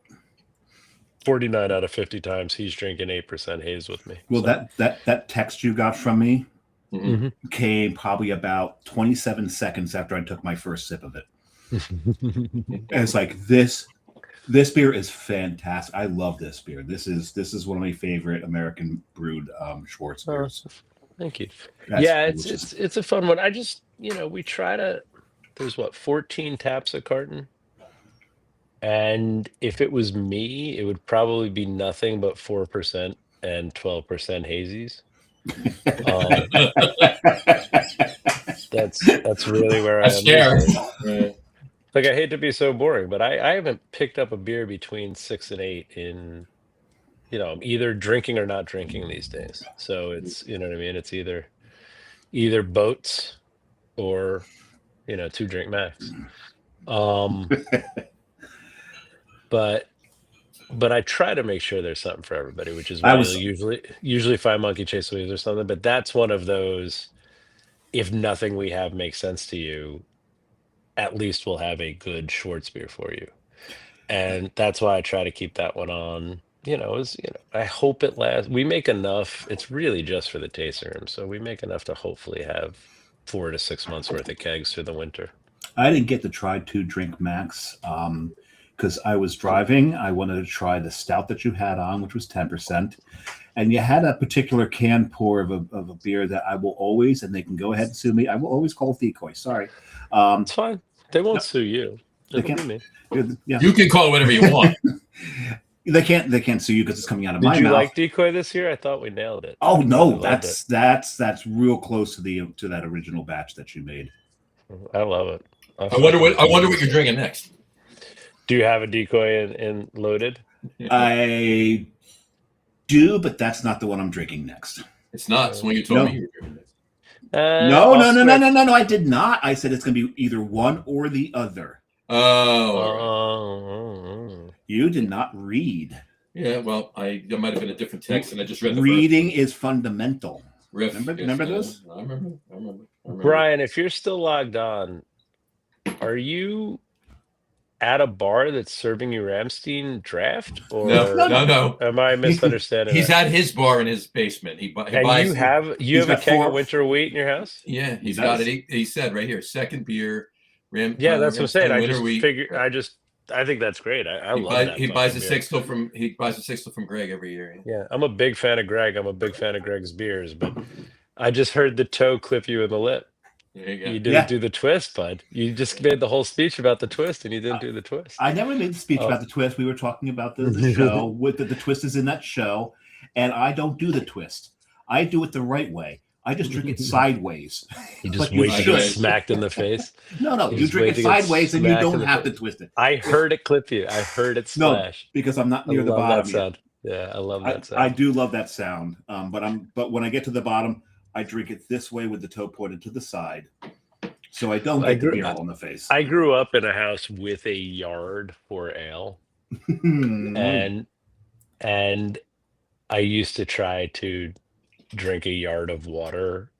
49 out of 50 times he's drinking 8% haze with me. Well, so that text you got from me came probably about 27 seconds after I took my first sip of it. And it's like this beer is fantastic. I love this beer. This is one of my favorite American brewed Schwartz beers. Thank you. It's a fun one. I just we try to. There's 14 taps a carton. And if it was me, it would probably be nothing but 4% and 12% hazies. That's really where I am. Like, I hate to be so boring, but I haven't picked up a beer between 6 and 8 in, I'm either drinking or not drinking these days. So it's, you know what I mean? It's either boats or, 2 drink max. But I try to make sure there's something for everybody, which is usually 5 monkey chase waves or something. But that's one of those, if nothing we have makes sense to you, at least we'll have a good Schwarzbier for you. And that's why I try to keep that one on. I hope it lasts. We make enough. It's really just for the tasting room, so we make enough to hopefully have 4 to 6 months worth of kegs through the winter. I didn't get to try 2 Drink Max because I was driving. I wanted to try the stout that you had on, which was 10%. And you had a particular can pour of a beer that I will always, and they can go ahead and sue me, I will always call Decoy. Sorry. It's fine. They won't sue you. They can't. Yeah. You can call it whatever you want. They can't sue you because it's coming out of my mouth. Did you like Decoy this year? I thought we nailed it. Oh no, that's real close to that original batch that you made. I love it. I wonder what you're drinking next. Do you have a Decoy in loaded? I do, but that's not the one I'm drinking next. It's not. It's when you told me you were drinking next. No, I did not. I said it's going to be either one or the other. Oh. You did not read. Yeah, well, there might have been a different text, and I just read the reading is fundamental. Riff. Remember this? I remember. Brian, if you're still logged on, are you at a bar that's serving you Ramstein draft? Or No. Am I misunderstanding? He's at his bar in his basement. He buys. You have a keg of winter wheat in your house? Yeah, he's got it. He said right here, second beer. That's what I'm saying. I think that's great. I love that. He buys a sixtel from Greg every year. Yeah, I'm a big fan of Greg. I'm a big fan of Greg's beers, but I just heard the toe clip you in the lip. There you go. You didn't do the twist, bud. You just made the whole speech about the twist, and you didn't do the twist. I never made the speech about the twist. We were talking about the show. With the twist is in that show, and I don't do the twist. I do it the right way. I just drink it sideways. You just wait to get smacked in the face? No. You drink it sideways, and you don't have to twist it. I heard it clip you. I heard it splash. No, because I'm not near the bottom. That sound. Yeah, I love that sound. I do love that sound. But when I get to the bottom, I drink it this way with the toe pointed to the side, so I don't get the beer all in the face. I grew up in a house with a yard for ale, and I used to try to drink a yard of water.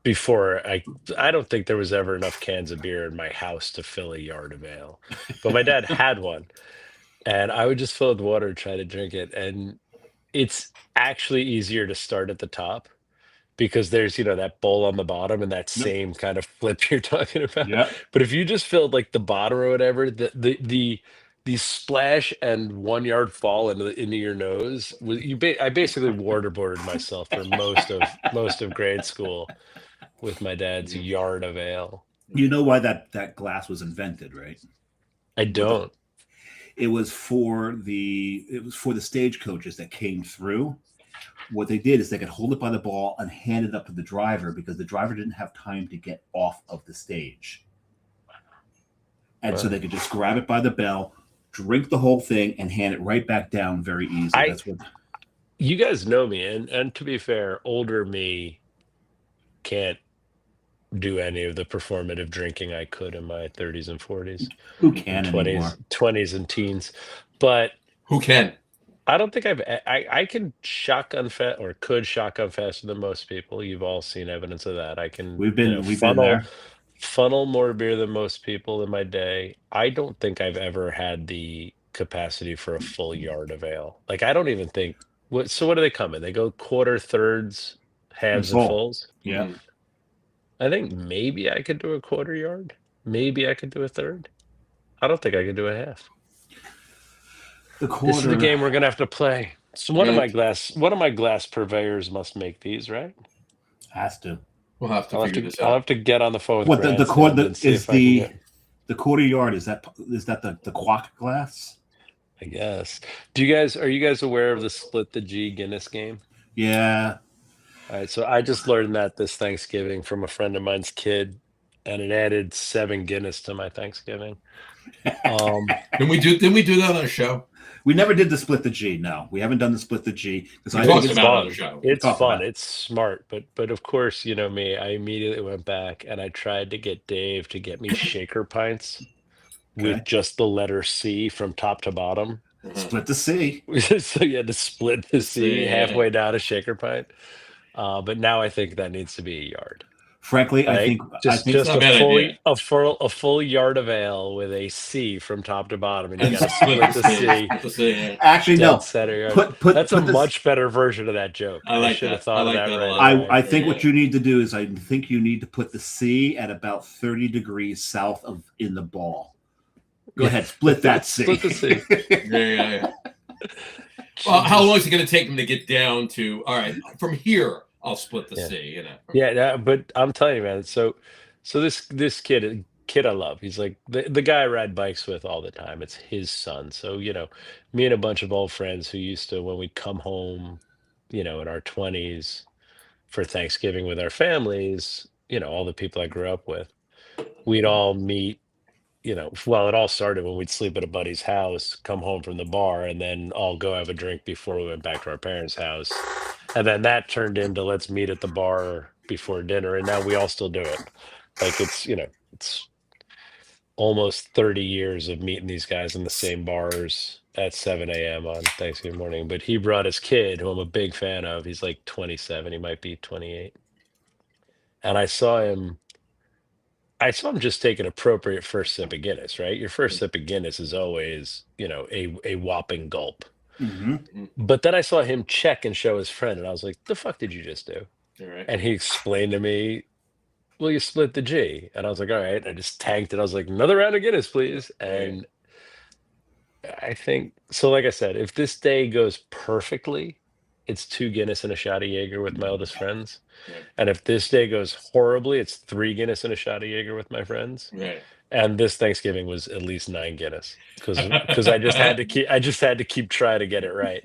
Before I don't think there was ever enough cans of beer in my house to fill a yard of ale, but my dad had one, and I would just fill it with water and try to drink it. And it's actually easier to start at the top, because there's that bowl on the bottom and that same kind of flip you're talking about. Yeah. But if you just filled like the bottom or whatever, the splash and 1 yard fall into your nose, I basically waterboarded myself for most of grade school with my dad's yard of ale. You know why that glass was invented, right? I don't. It was for the stagecoaches that came through. What they did is they could hold it by the ball and hand it up to the driver, because the driver didn't have time to get off of the stage. And so they could just grab it by the bell, drink the whole thing, and hand it right back down very easily. You guys know me, and to be fair, older me can't do any of the performative drinking I could in my 30s and 40s. Who can anymore? 20s and teens. But who can? I don't think I can shotgun fast, or could shotgun faster than most people. You've all seen evidence of that. I can. We've been there. Funnel more beer than most people in my day. I don't think I've ever had the capacity for a full yard of ale. Like, I don't even think. So what do they come in? They go quarter, thirds, halves, and fulls. Yeah. I think maybe I could do a quarter yard. Maybe I could do a third. I don't think I could do a half. This is the game we're gonna have to play. So one of my glass purveyors must make these, right? Has to. We'll have to figure this out. I'll have to get on the phone with what the quarter yard, is that the quack glass? I guess. Are you guys aware of the split the G Guinness game? Yeah. All right, so I just learned that this Thanksgiving from a friend of mine's kid, and it added 7 Guinness to my Thanksgiving. Didn't we do that on a show? We never did the split the G. No, we haven't done the split the G. It's fun. It's fun. It's smart. But of course, you know me, I immediately went back and I tried to get Dave to get me shaker pints with just the letter C from top to bottom. Split the C. So you had to split the C halfway down a shaker pint. But now I think that needs to be a yard. Frankly, I Right? think Just It's not a bad idea. a full yard of ale with a C from top to bottom, and you And got to split the C. Split the C. Yeah. actually Dead no. center yard. Put That's a this. much better version of that joke. I like should have that. thought I of like that that a right lot. away. I think Yeah. what you need to do is I think you need to put the C at about 30 degrees south of in the ball. Go ahead, split that C. Split the C. Yeah. Well, how long is it going to take them to get down to? All right, from here, I'll split the C. You know. Yeah, but I'm telling you, man. So this kid I love. He's like the guy I ride bikes with all the time. It's his son. So me and a bunch of old friends who used to, when we'd come home, in our 20s for Thanksgiving with our families, all the people I grew up with, we'd all meet. Well, it all started when we'd sleep at a buddy's house, come home from the bar, and then all go have a drink before we went back to our parents' house. And then that turned into let's meet at the bar before dinner. And now we all still do it. Like it's almost 30 years of meeting these guys in the same bars at 7 a.m. on Thanksgiving morning. But he brought his kid, who I'm a big fan of. He's like 27. He might be 28. And I saw him just take an appropriate first sip of Guinness, right? Your first sip of Guinness is always, a whopping gulp. Mm-hmm. But then I saw him check and show his friend, and I was like, the fuck did you just do? All right. And he explained to me, well, you split the G. And I was like, all right. I just tanked it. I was like, another round of Guinness, please. And I think, so like I said, if this day goes perfectly, it's 2 Guinness and a shot of Jaeger with my oldest friends. Right. And if this day goes horribly, it's 3 Guinness and a shot of Jaeger with my friends. Right. And this Thanksgiving was at least 9 Guinness because I just had to keep trying to get it right.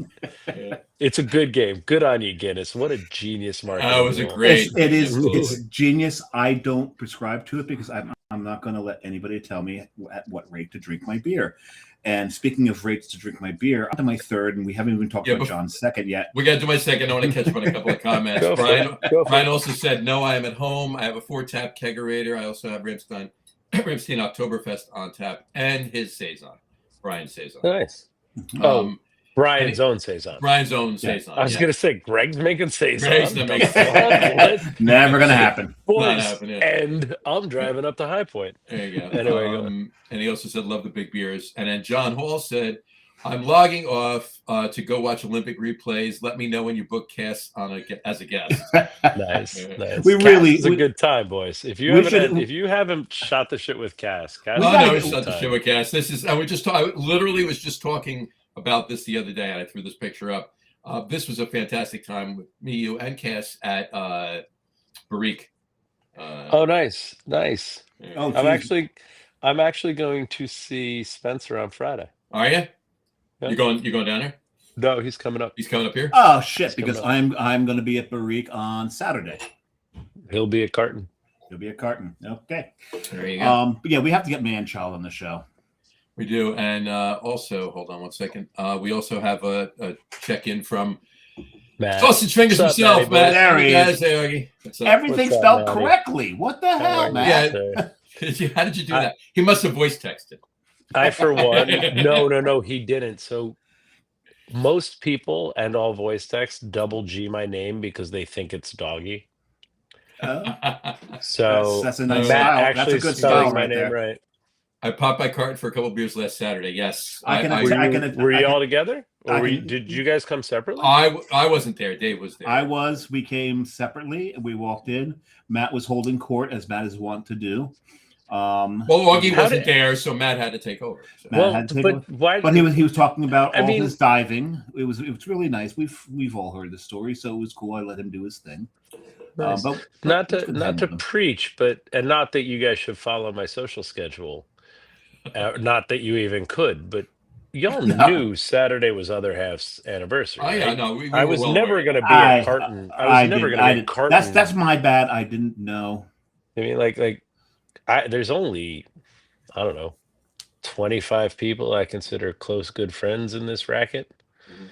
Yeah. It's a good game. Good on you, Guinness. What a genius marketing. That was a rule. great. It's genius. I don't prescribe to it because I'm not going to let anybody tell me at what rate to drink my beer. And speaking of rates to drink my beer, on to my third, and we haven't even talked about John's second yet. We got to do my second. I want to catch up on a couple of comments. Brian also said, no, I am at home. I have a 4-tap kegerator. I also have Ramstein Oktoberfest on tap and his Saison. Brian Saison. Nice. Brian's own Saison. Brian's own Saison. I was going to say, Greg's making Saison. Greg's not making Saison. Never going to happen. Boys, not happen, yeah. And I'm driving up to High Point. There you go. Anyway, and he also said, love the big beers. And then John Hall said, I'm logging off to go watch Olympic replays. Let me know when you book Cass as a guest. Nice. It's a good time, boys. If you haven't shot the shit with Cass, shot the shit with Cass. I literally was just talking about this the other day, and I threw this picture up. This was a fantastic time with me, you, and Cass at Barrique. Nice. Yeah. Oh, I'm actually going to see Spencer on Friday. Are you? Yeah. You going down there? No, he's coming up. He's coming up here? Oh shit! Because I'm going to be at Barrique on Saturday. He'll be at Carton. He'll be at Carton. Okay. There you go. But yeah, we have to get Man-Child on the show. We do, and also, hold on one second. We also have a check-in from Matt. Sausage Fingers himself, Matt. There he is. Augie. Everything spelled correctly. What the hell, man? Yeah. How did you do that? He must have voice texted. I, for one, no, he didn't. So most people and all voice text double G my name because they think it's Doggy. So that's a nice Matt style. actually That's a good spelling style my right name there. right. I popped by Carton for a couple of beers last Saturday. Yes. Were you all together? Or did you guys come separately? I wasn't there. Dave was there. I was. We came separately. We walked in. Matt was holding court, as Matt is wont to do. Augie wasn't there, so Matt had to take over. So. But he was talking about his diving. It was really nice. We've all heard the story, so it was cool. I let him do his thing. Nice. Not to preach, and not that you guys should follow my social schedule. Not that you even could, but y'all knew Saturday was other half's anniversary. Oh yeah, right? no, we I was never going to be at Carton. I was never going to be at Carton. That's my bad. I didn't know. I mean, there's only, I don't know, 25 people I consider close, good friends in this racket. Mm-hmm.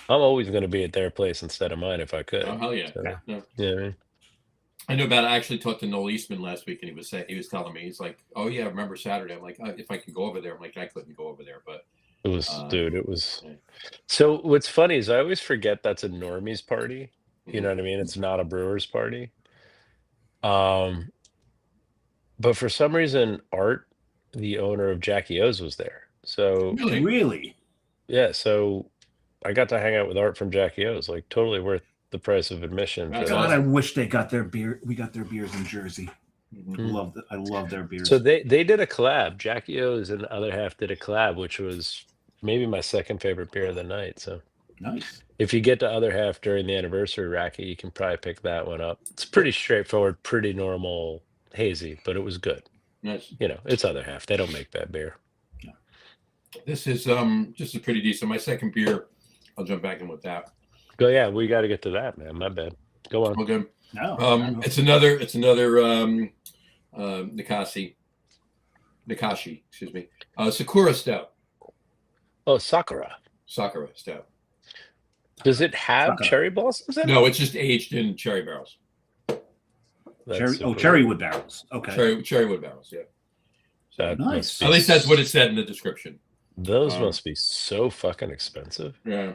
I'm always going to be at their place instead of mine if I could. Oh hell yeah! So, no. Yeah. I know about it. I actually talked to Noel Eastman last week, and he was telling me, he's like, "Oh yeah, I remember Saturday." I'm like, "If I can go over there," I'm like, "I couldn't go over there," but it was. Yeah. So what's funny is I always forget that's a normies party. You know what I mean? It's not a brewers party. Um, but for some reason, Art, the owner of Jackie O's, was there. So Really? Really? yeah, so I got to hang out with Art from Jackie O's. Like totally worth the price of admission. That's For God, that. I awesome. wish they got their beer. We got their beers in Jersey. Mhm. I love their beers. So they did a collab. Jackie O's and the other half did a collab, which was maybe my second favorite beer of the night. So Nice. if you get to other half during the anniversary racket, you can probably pick that one up. It's pretty straightforward, pretty normal hazy, but it was good. Nice. You know, it's other half. They don't make bad beer. This is just a pretty decent. My second beer. I'll jump back in with that. Go, yeah, we got to get to that, man. My bad. Go on. Okay. No. It's another Nakashi, excuse me. Sakura Stout. Oh, Sakura. Sakura Stout. Does it have Sakura. cherry blossoms in it? No, it's just aged in cherry barrels. That's super cherry weird. wood barrels. Okay. Cherry wood barrels, yeah. That Nice. must be At least that's what it said in the description. Those must be so fucking expensive. Yeah.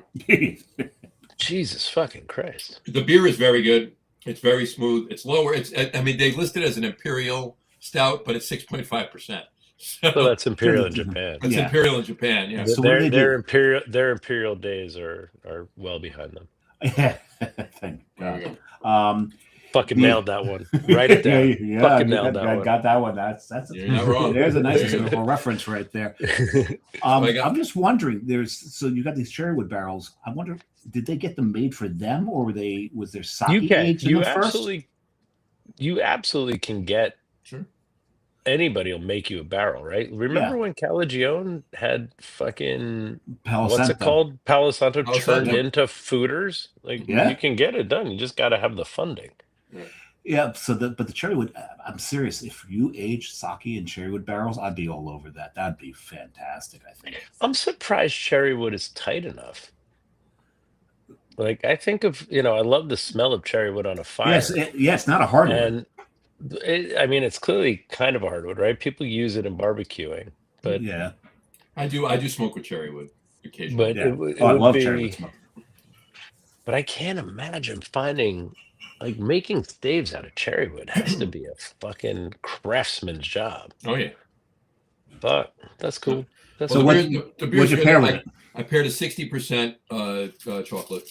Jesus fucking Christ. The beer is very good. It's very smooth. It's lower. I mean, they list it as an imperial stout, but it's 6.5%. So that's imperial in Japan. It's Yeah. imperial in Japan. Yeah. So what do they do? Their imperial days are well behind them. Yeah. Thank There we God. go. Fucking Yeah. nailed that one. Write it down. Yeah, Fucking nailed that I one. got that one. That's You're not wrong. There's a nice historical reference right there. I'm just wondering. So you got these cherrywood barrels. I wonder, did they get them made for them, or was there sake aged in them first? You absolutely can get. Sure. Anybody will make you a barrel, right? Remember when Calagione had fucking what's it called? Palo Santo turned into fooders? Like you can get it done. You just got to have the funding. Yeah. But the cherrywood. I'm serious. If you age sake in cherrywood barrels, I'd be all over that. That'd be fantastic. I think. I'm surprised cherrywood is tight enough. Like I think of I love the smell of cherrywood on a fire. Yes, it's not a hardwood. And I mean, it's clearly kind of a hardwood, right? People use it in barbecuing, but yeah, I do smoke with cherrywood occasionally. But I love cherrywood smoke. But I can't imagine finding making staves out of cherrywood has to be a fucking craftsman's job. Oh yeah, but that's cool. That's well, cool. the beer's you good. pair with it? I paired a 60% chocolate.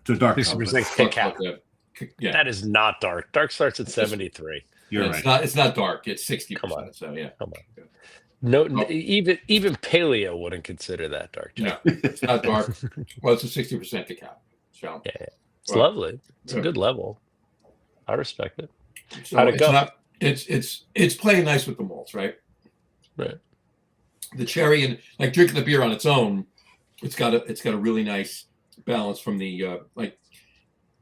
To dark 60% cacao. Yeah, that is not dark. Dark starts at 73. You're right. It's not dark. It's 60%. Come on. So yeah. Come on. No, even paleo wouldn't consider that dark. No, it's not dark. Well, it's a 60% cacao. So yeah. It's lovely. It's a good level. I respect it. So How'd it go? It's playing nice with the malts, right? Right. The cherry and drinking the beer on its own, it's got a really nice balance from the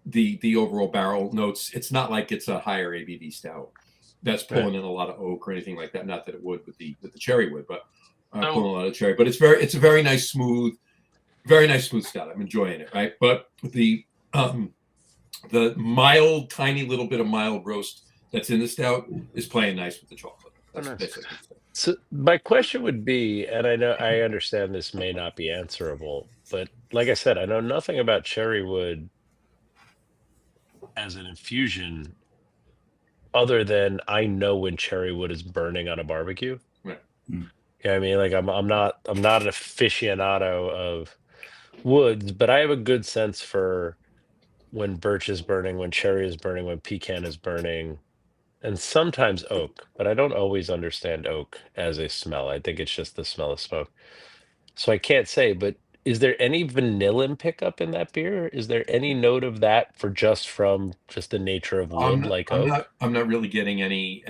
the overall barrel notes. It's not like it's a higher ABV stout that's pulling in a lot of oak or anything like that. Not that it would with the cherry wood, but pulling a lot of cherry. But it's a very nice smooth stout. I'm enjoying it, right? But the mild, tiny little bit of mild roast that's in the stout is playing nice with the chocolate. That's basically it. So my question would be, and I understand this may not be answerable, but like I said, I know nothing about cherrywood as an infusion, other than I know when cherrywood is burning on a barbecue. Right. You know what I mean? Like I'm not an aficionado of woods, but I have a good sense for when birch is burning, when cherry is burning, when pecan is burning. And sometimes oak, but I don't always understand oak as a smell. I think it's just the smell of smoke. So I can't say, but is there any vanilla pickup in that beer? Is there any note of that from the nature of wood oak? I'm not really getting any.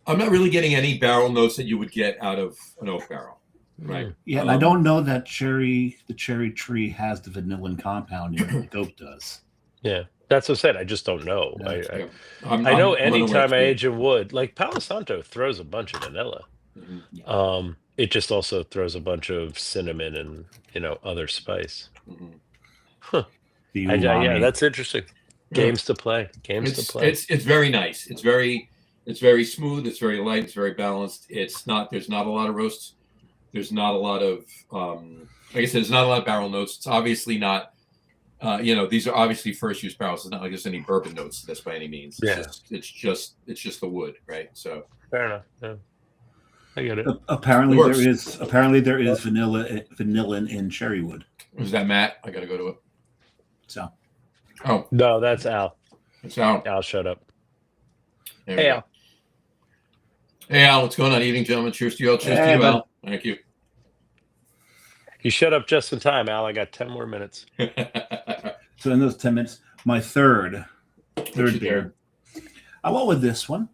I'm not really getting any barrel notes that you would get out of an oak barrel, right? Yeah, and I don't know that the cherry tree has the vanillin compound in it like oak does. Yeah. That's what I said. I just don't know. Yeah. I know anytime I age in wood, like Palo Santo throws a bunch of vanilla. Mm-hmm. It just also throws a bunch of cinnamon and other spice. Mm-hmm. Huh. Yeah, that's interesting. Games to play. It's very nice. It's very smooth. It's very light. It's very balanced. There's not a lot of roasts. There's not a lot of like I said, there's not a lot of barrel notes. It's obviously not These are obviously first use barrels. It's not like there's any bourbon notes to this by any means. It's just the wood, right? So fair enough. Yeah. I get it. Apparently there is vanilla in cherry wood. Was that Matt? I gotta go to it. So. Oh no, that's Al. It's Al. Al shut up. Hey Al. Hey Al, what's going on? Evening, gentlemen. Cheers to you all. Cheers to you, Al. Thank you. You shut up just in time, Al. I got 10 more minutes. So in those 10 minutes, my third beer. I went with this one.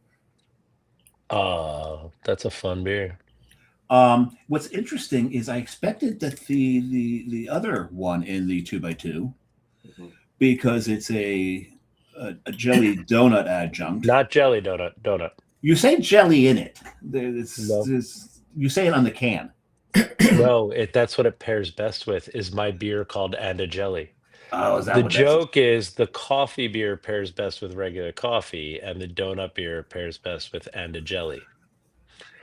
That's a fun beer. What's interesting is I expected that the other one in the 2x2, because it's a jelly donut adjunct. Not jelly donut. You say jelly in it. No. You say it on the can. No, that's what it pairs best with. Is my beer called And a Jelly? Oh, is that the what joke is? The coffee beer pairs best with regular coffee, and the donut beer pairs best with And a Jelly.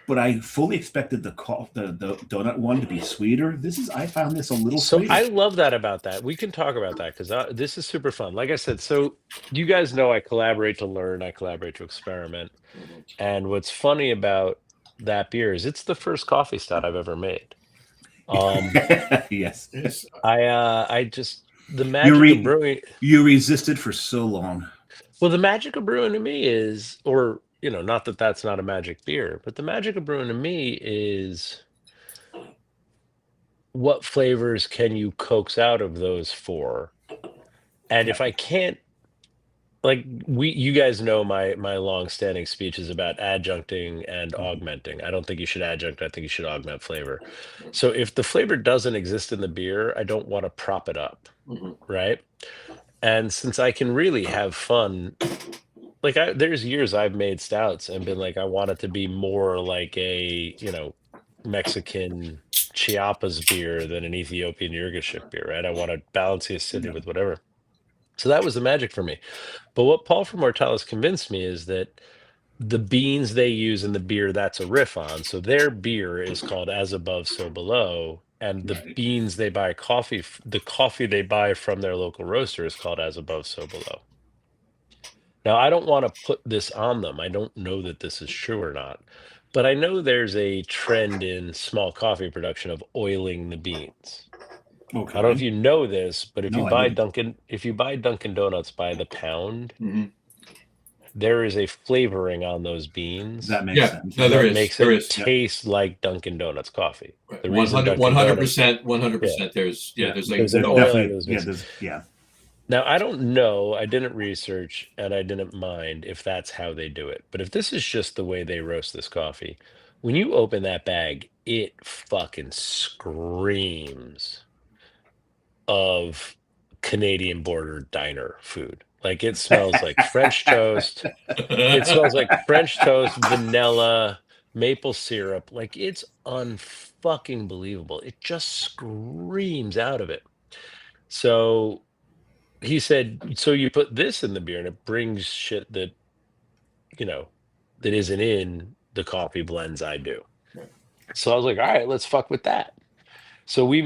But I fully expected the donut one to be sweeter. I found this a little sweeter. I love that about that. We can talk about that because this is super fun. Like I said, so you guys know I collaborate to learn, I collaborate to experiment. And what's funny about that beer is it's the first coffee stout I've ever made. Yes. I just the magic of brewing. You resisted for so long. Well, the magic of brewing to me is, or not that that's not a magic beer, but the magic of brewing to me is what flavors can you coax out of those four? And if I can't, you guys know my long-standing speeches about adjuncting and augmenting. I don't think you should adjunct. I think you should augment flavor. So if the flavor doesn't exist in the beer, I don't want to prop it up, right? And since I can really have fun, there's years I've made stouts and been like, I want it to be more like a Mexican Chiapas beer than an Ethiopian Yirgacheffe beer, right? I want to balance the acidity with whatever. So that was the magic for me. But what Paul from Mortalis convinced me is that the beans they use in the beer, that's a riff on. So their beer is called As Above, So Below. And the beans they buy the coffee they buy from their local roaster is called As Above, So Below. Now, I don't want to put this on them. I don't know that this is true or not. But I know there's a trend in small coffee production of oiling the beans. Okay. I don't know if you know this, but if you buy Dunkin' Donuts by the pound, there is a flavoring on those beans. That makes sense. No, there is. Makes it taste like Dunkin' Donuts coffee. The 100%. There's Now, I don't know. I didn't research, and I didn't mind if that's how they do it. But if this is just the way they roast this coffee, when you open that bag, it fucking screams of Canadian border diner food. Like it smells like French toast. It smells like French toast, vanilla, maple syrup. Like it's unfucking believable. It just screams out of it. So he said, so you put this in the beer and it brings shit that, that isn't in the coffee blends I do. So I was like, all right, let's fuck with that. So we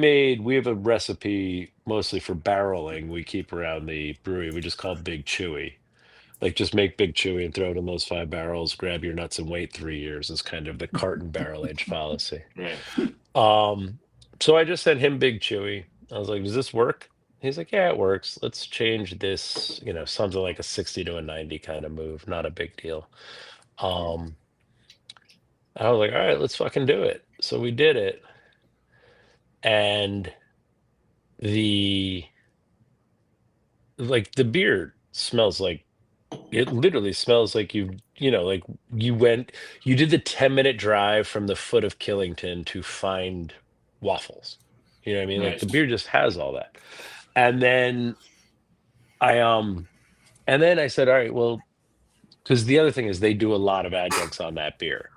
have a recipe mostly for barreling we keep around the brewery. We just call it Big Chewy. Like just make Big Chewy and throw it in those 5 barrels, grab your nuts and wait 3 years is kind of the Carton barrel age policy. So I just sent him Big Chewy. I was like, does this work? He's like, yeah, it works. Let's change this, something like a 60 to a 90 kind of move. Not a big deal. I was like, all right, let's fucking do it. So we did it. And the beer smells like, it literally smells like you did the 10-minute drive from the foot of Killington to find waffles. You know what I mean? Like the beer just has all that. And then I said, all right, well, because the other thing is they do a lot of adjuncts on that beer.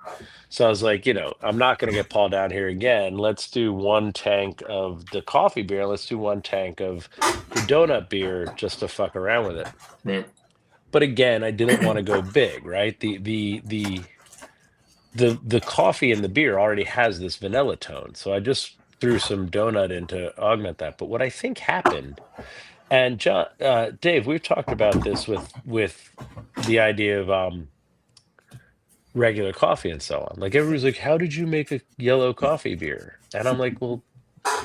So I was like, I'm not going to get Paul down here again. Let's do 1 tank of the coffee beer. Let's do 1 tank of the donut beer just to fuck around with it. Right. But again, I didn't want to go big, right? The coffee in the beer already has this vanilla tone. So I just threw some donut in to augment that. But what I think happened, And John, Dave, we've talked about this with the idea of regular coffee and so on. Like everybody's like, "How did you make a yellow coffee beer?" And I'm like, "Well,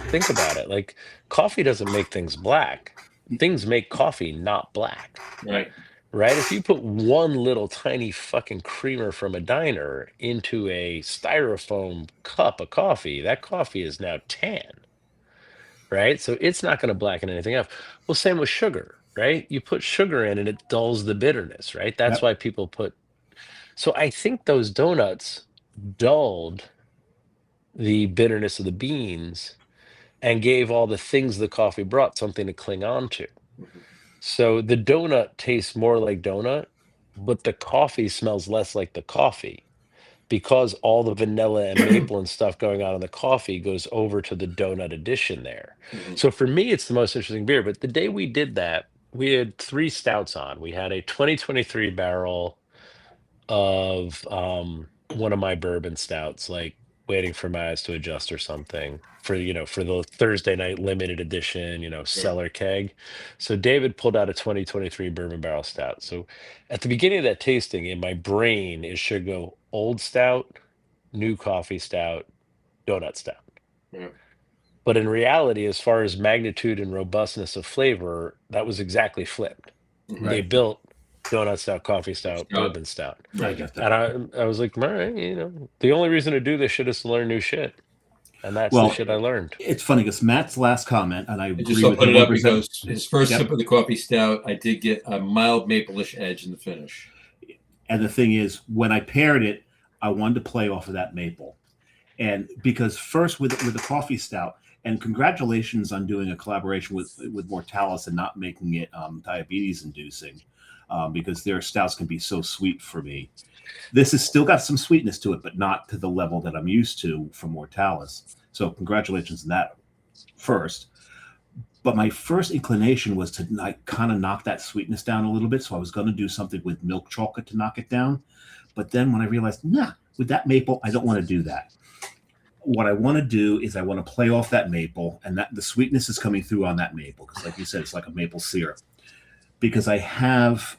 think about it. Like coffee doesn't make things black. Things make coffee not black." Right. Right? If you put one little tiny fucking creamer from a diner into a styrofoam cup of coffee, that coffee is now tan, right? So it's not going to blacken anything up. Well, same with sugar, right? You put sugar in and it dulls the bitterness, right? That's Yep. why people put. So I think those donuts dulled the bitterness of the beans and gave all the things the coffee brought something to cling on to. Mhm. So the donut tastes more like donut, but the coffee smells less like the coffee because all the vanilla and maple and stuff going on in the coffee goes over to the donut addition there. Mhm. So for me, it's the most interesting beer. But the day we did that, we had three stouts on. We had a 2023 barrel of one of my bourbon stouts, like Waiting for My Eyes to Adjust or something for for the Thursday night limited edition, Sure. cellar keg. So David pulled out a 2023 bourbon barrel stout. So at the beginning of that tasting, in my brain, it should go old stout, new coffee stout, donut stout. Yeah. But in reality, as far as magnitude and robustness of flavor, that was exactly flipped. Mhm. They Right. built donut stout, coffee stout, Stout. bourbon stout. I Right. get that. And I was like, all right, the only reason to do this shit is to learn new shit. And that's the Well, shit I learned. it's funny because Matt's last comment, and I I just agree saw with put him it up 100%. because his first Yep. sip of the coffee stout, I did get a mild maple-ish edge in the finish. And the thing is, when I paired it, I wanted to play off of that maple. And because first with the coffee stout, and congratulations on doing a collaboration with Mortalis and not making it diabetes inducing, because their stouts can be so sweet for me. This has still got some sweetness to it, but not to the level that I'm used to from Mortalis. So congratulations on that first. But my first inclination was to like kind of knock that sweetness down a little bit. So I was going to do something with milk chocolate to knock it down. But then when I realized, nah, with that maple, I don't want to do that. What I want to do is I want to play off that maple, and that the sweetness is coming through on that maple because, like you said, it's like a maple syrup. Because I have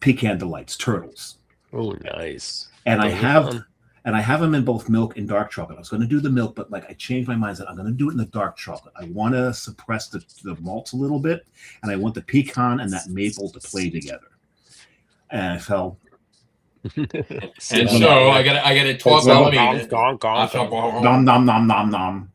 pecan delights, turtles, Oh, nice. and I Those are have fun. and I have them in both milk and dark chocolate. I was going to do the milk, but like I changed my mind. That I'm going to do it in the dark chocolate. I want to suppress the malts a little bit, and I want the pecan and that maple to play together. And I felt. And Sit so on I that. got to talk Well, about Gonk, it. gonk, gonk, gonk. Nom nom nom nom nom.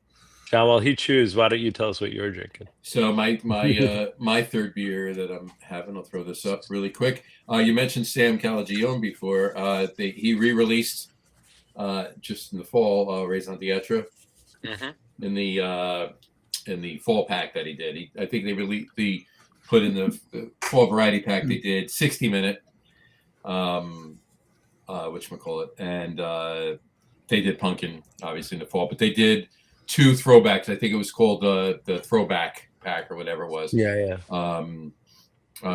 John, while he chews, why don't you tell us what you're drinking? So my third beer that I'm having, I'll throw this up really quick. You mentioned Sam Calagione before. He re-released just in the fall, Raison d'Etre in the fall pack that he did. I think they put in the fall variety pack. They did 60-minute, whatchamacallit, and they did pumpkin obviously in the fall, but they did 2 throwbacks. I think it was called the throwback pack or whatever it was. Yeah.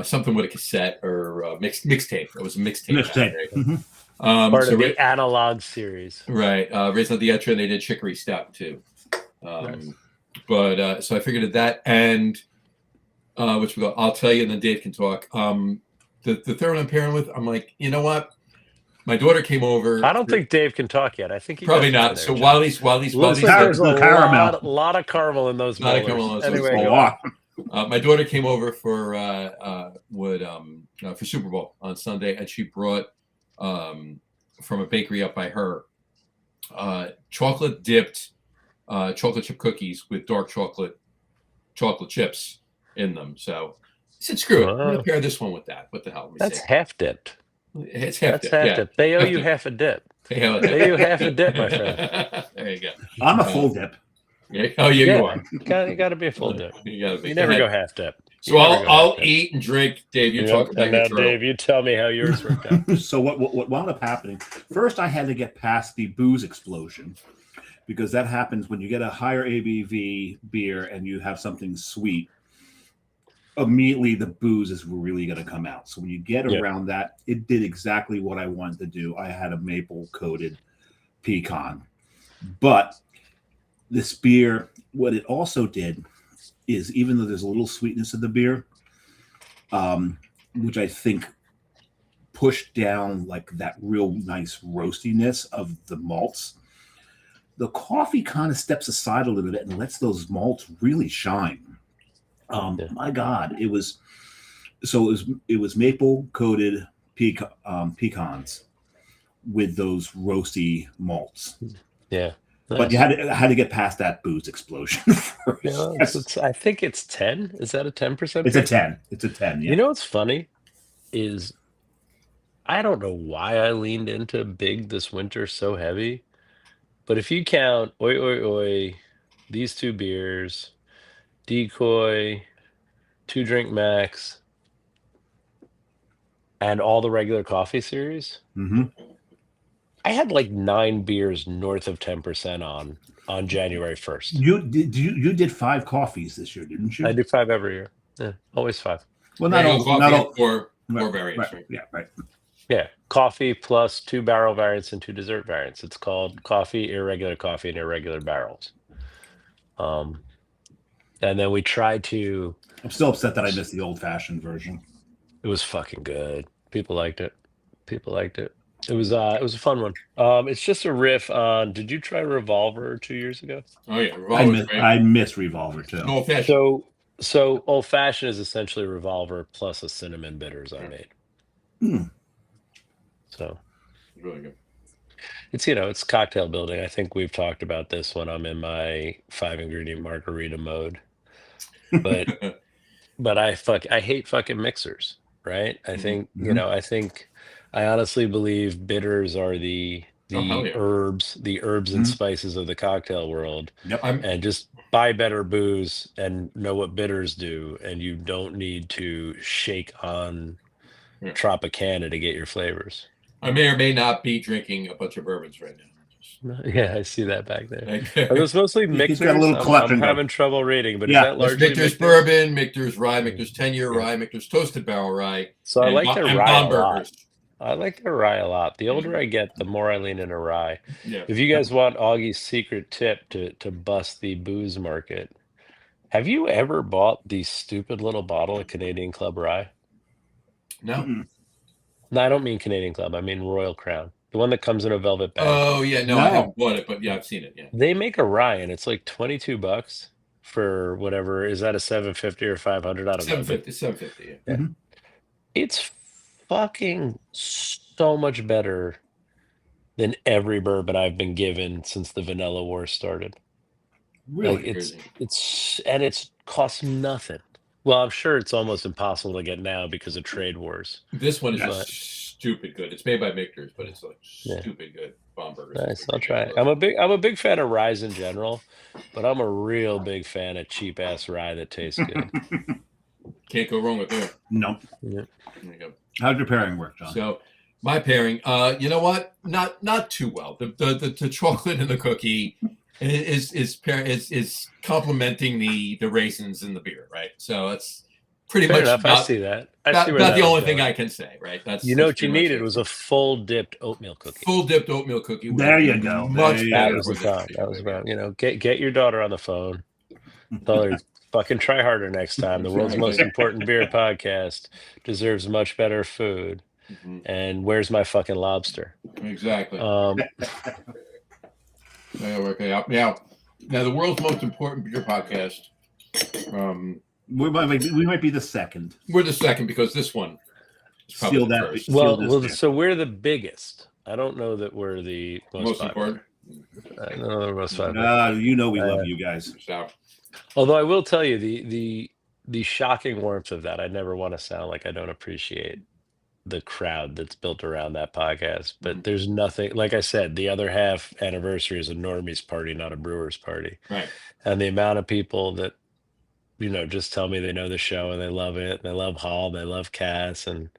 Something with a cassette or mixtape. It was a mixtape. Mixtape. Right? Mhm. Part of the analog series. Right. Raison d'Etre, and they did chicory stout too. Nice. But so I figured that, and I'll tell you, and then Dave can talk. The third one I'm pairing with, I'm like, you know what? My daughter came over. I don't think Dave can talk yet. I think he Probably does not. there, So John. while he's Looks like Car- there's a the caramel. lot of caramel in those Lot of molars. caramel in those Anyway, molars. go on. My daughter came over for Super Bowl on Sunday, and she brought from a bakery up by her chocolate dipped chocolate chip cookies with dark chocolate chips in them. So I said, screw it. I'm Wow. gonna pair this one with that. What the hell? Let me That's see. half dipped. It's half That's dip. half Yeah. dip. They owe Half you dip. half a dip. Hell, They owe you half a dip, my friend. There you go. I'm a full dip. Yeah. Oh, yeah, Yeah. you are. You got to be a full dip. You gotta be. You never ahead. go half dip. You So never go I'll half dip. eat and drink. Dave, you Yep. talk about And your now, turtle. Dave, you tell me how yours worked out. So what wound up happening? First, I had to get past the booze explosion because that happens when you get a higher ABV beer and you have something sweet. Immediately, the booze is really going to come out. So when you get Yeah. around that, it did exactly what I wanted to do. I had a maple coated pecan, but this beer, what it also did is even though there's a little sweetness of the beer, which I think pushed down like that real nice roastiness of the malts, the coffee kind of steps aside a little bit and lets those malts really shine. My God, it was maple coated pecans with those roasty malts. Yeah. Nice. But you had to get past that booze explosion first. Yeah, I think it's 10. Is that a 10%? It's a 10. It's a 10. Yeah. You know what's funny is I don't know why I leaned into Big this winter so heavy, but if you count Oi Oi Oi, these two beers, Decoy, 2 Drink Max, and all the regular coffee series, I had like 9 beers north of 10% on January 1st. You did 5 coffees this year, didn't you? I do 5 every year. Yeah, always 5. Well, not all four variants, right? Yeah, right. Yeah, coffee plus 2 barrel variants and 2 dessert variants. It's called coffee, irregular coffee, and irregular barrels. And then we tried to. I'm still upset that I missed the old-fashioned version. It was fucking good. People liked it. It was a fun one. It's just a riff on. Did you try Revolver 2 years ago? Oh yeah, Revolver. I miss Revolver too. Old fashioned. So old fashioned is essentially Revolver plus a cinnamon bitters I made. So It's really good. It's cocktail building. I think we've talked about this when I'm in my 5-ingredient margarita mode. But I hate fucking mixers, right? I think I honestly believe bitters are the herbs and spices of the cocktail world. Yep. And just buy better booze and know what bitters do, and you don't need to shake on Tropicana to get your flavors. I may or may not be drinking a bunch of bourbons right now. Yeah, I see that back there. Are those mostly mixers? Got a little collection. I'm having trouble reading, but is that largely Michter's bourbon, Michter's rye, Michter's 10-year rye, Michter's toasted barrel rye. So I like their rye a lot. I like their rye a lot. The older I get, the more I lean into rye. Yeah. If you guys want Augie's secret tip to bust the booze market, have you ever bought the stupid little bottle of Canadian Club rye? No. No, I don't mean Canadian Club. I mean Royal Crown. The one that comes in a velvet bag. Oh, yeah. No, I haven't bought it, but yeah, I've seen it. Yeah. They make a rye, and it's like $22 for whatever. Is that a $750 or $500 out of $750. Yeah. It's fucking so much better than every bourbon I've been given since the Vanilla War started. Really? It's costs nothing. Well, I'm sure it's almost impossible to get now because of trade wars. This one is stupid good. It's made by Michter's, but it's like stupid good. Bomb burgers. Nice, I'll try it. I'm a big fan of ryes in general, but I'm a real big fan of cheap ass rye that tastes good. Can't go wrong with that. No. Yeah. There you go. How'd your pairing work, John? So my pairing, you know what? Not too well. The chocolate and the cookie is complementing the raisins in the beer, right? So it's pretty Fair much enough. I see that. Not the only thing I can say, right? That's what you needed was a full dipped oatmeal cookie. Full dipped oatmeal cookie. There you go. That was about get your daughter on the phone. Tell her fucking try harder next time. The world's most important beer podcast deserves much better food. And where's my fucking lobster? Exactly. Now, the world's most important beer podcast. We might be the second. We're the second because this one is probably the first. Well, so we're the biggest. I don't know that we're the most important. I don't know the most popular. We love you guys. Although I will tell you the shocking warmth of that. I never want to sound like I don't appreciate the crowd that's built around that podcast, but there's nothing, like I said, the other half anniversary is a normies party, not a brewers party. Right. And the amount of people that, just tell me they know the show and they love it. And they love Hall, they love Cass and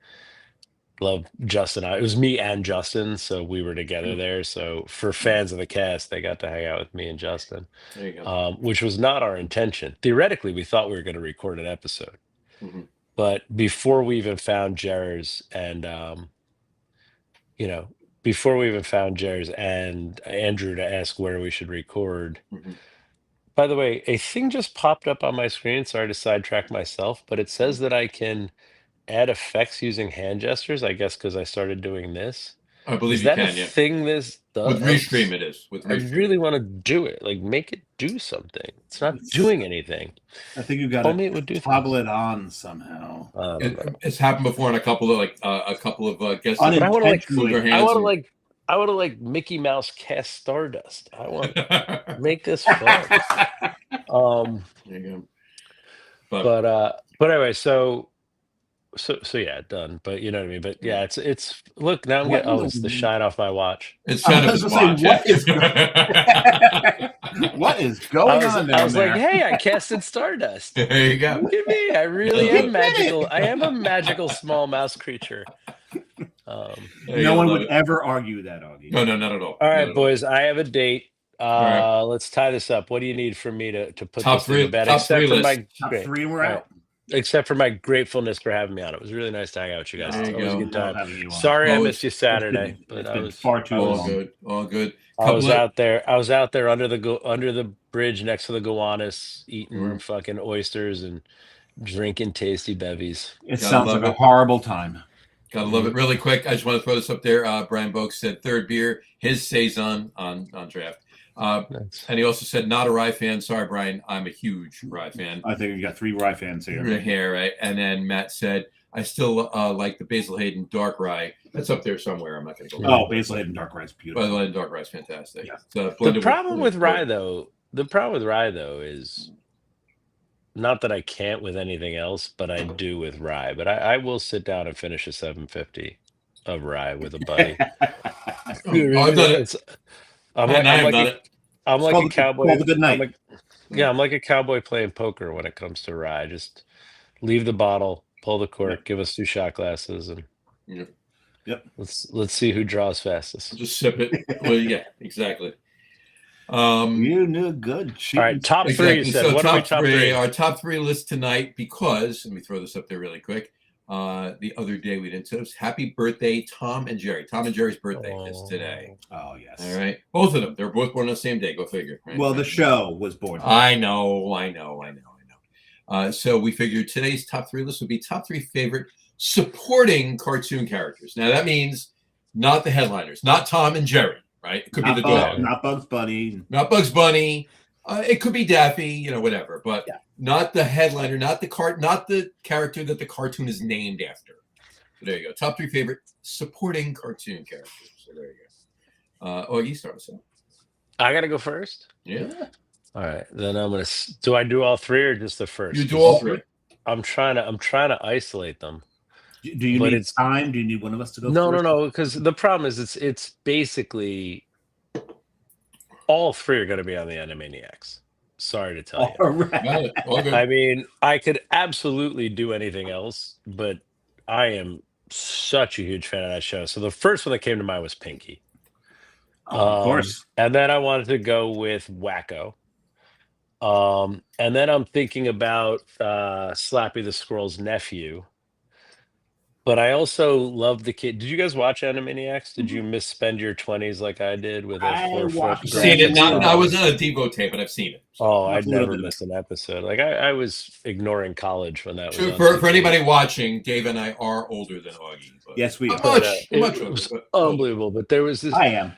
love Justin. It was me and Justin. So we were together there. So for fans of the cast, they got to hang out with me and Justin, there you go. Which was not our intention. Theoretically, we thought we were going to record an episode. But before we even found Jerry's and, before we even found Jerry's and Andrew to ask where we should record, By the way, a thing just popped up on my screen. Sorry to sidetrack myself, but it says that I can add effects using hand gestures, I guess because I started doing this. I believe Is you that a can, yeah. thing this With Restream, does? it is. With I Restream. really want to do it. Like, make it do something. It's not doing anything. I think you got Told me it to would do toggle things. it on somehow. I don't know. It's happened before in a couple of guests. But I want to Unintentionally. I want to like Mickey Mouse cast Stardust. I want to make this fun. There you go. But anyway, so yeah, done. But you know what I mean. But yeah, it's look now I'm getting it's the shine off my watch. It's kind of his watch. What is going on there? I was like, hey, I casted Stardust. There you go. Look at me. I really am magical. I am a magical small mouse creature. No one would ever argue that, Augie. No, not at all. All right, boys, I have a date. right. Let's tie this up. What do you need from me to put Top this three- to bed? top Except three for list. my Top great- three, we're all right. out. Except for my gratefulness for having me on. It was really nice to hang out with you guys. There It's you always a go. good time. Having you on. Sorry I Always. missed you Saturday, but It's I been was far too All long. good. All good. I was out there. I was out there under the bridge next to the Gowanus, eating fucking oysters and drinking tasty bevies. It Gotta sounds love like a it. horrible time. Gotta love it. Really quick, I just want to throw this up there. Brian Boak said third beer, his saison on draft. And he also said not a rye fan. Sorry, Brian, I'm a huge rye fan. I think you got three rye fans here. Here, right? And then Matt said I still like the Basil Hayden dark rye. That's up there somewhere. I'm not going to go. Oh, Basil Hayden dark rye is beautiful. Basil Hayden dark rye is fantastic. Yeah. The problem with rye though is not that I can't with anything else, but I do with rye. But I will sit down and finish a 750 of rye with a buddy. I've done it. I'm like a cowboy. Call the good night. I'm like a cowboy playing poker when it comes to rye. Just leave the bottle, pull the cork, give us 2 shot glasses, and let's see who draws fastest. Just sip it. Well, yeah, exactly. You knew good. All right, top three. You said. So what are we top three? Our top three list tonight, because let me throw this up there really quick. The other day we didn't. So happy birthday, Tom and Jerry. Tom and Jerry's birthday is today. Oh yes. All right, both of them. They're both born on the same day. Go figure. Right? Well, the show was born. I know. So we figured today's top three list would be top 3 favorite supporting cartoon characters. Now that means not the headliners, not Tom and Jerry, right? It could be the dog, not Bugs Bunny, not Bugs Bunny. It could be Daffy, whatever, but not the headliner, not the character that the cartoon is named after. So there you go. Top 3 favorite supporting cartoon characters. So there you go. Augie, start us out. I gotta go first. Yeah. All right, then I'm gonna. Do I do all 3 or just the first? You do all 3. I'm trying to isolate them. Do you need time? Do you need one of us to go? No. Because the problem is, it's basically all 3 are going to be on the Animaniacs. Sorry to tell you. Right. All good. I mean, I could absolutely do anything else, but I am such a huge fan of that show. So the first one that came to mind was Pinky. Of course. And then I wanted to go with Wacko. And then I'm thinking about Slappy the Squirrel's nephew. But I also love the kid. Did you guys watch Animaniacs? Did you misspend your 20s like I did with a 4-foot? I've seen it. I was not a devotee, but I've seen it. Oh, I'd never missed an episode. Like I was ignoring college when that was. For anybody watching, Dave and I are older than Augie. But yes, we are. Much it was older, unbelievable. But there was this. I am.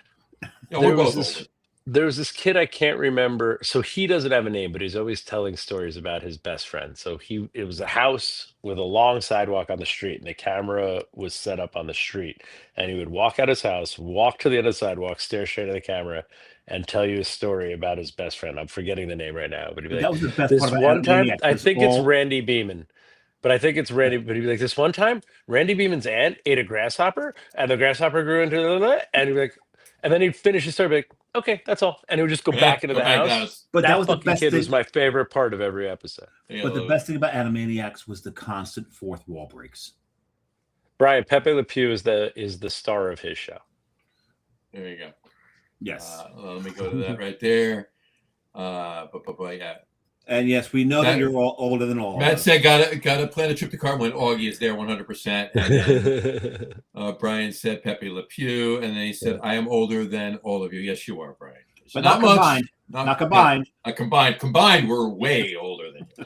We're both older. There was this kid I can't remember. So he doesn't have a name, but he's always telling stories about his best friend. So it was a house with a long sidewalk on the street, and the camera was set up on the street. And he would walk out his house, walk to the end of the sidewalk, stare straight at the camera, and tell you a story about his best friend. I'm forgetting the name right now, but he'd be like, that was the best this part about one time, Animaniacs I was think it's Randy Beeman. But I think it's Randy. But he'd be like, this one time, Randy Beeman's aunt ate a grasshopper, and the grasshopper grew into and he'd be like, and then he'd finish his story, be like, okay, that's all, and he would just go back into the house. But that was the best kid thing. was my favorite part of every episode. But the best thing about Animaniacs was the constant fourth wall breaks. Brian, Pepe Le Pew is the star of his show. There you go. Yes. Let me go to that right there. Yeah. And yes, we know that you're all older than all. Matt said, "Gotta plan a trip to Carton when Augie is there, 100%." Brian said, "Pepe Le Pew," and then he said, "I am older than all of you." Yes, you are, Brian. But not combined. Not combined. Not combined. Combined, we're way older than you.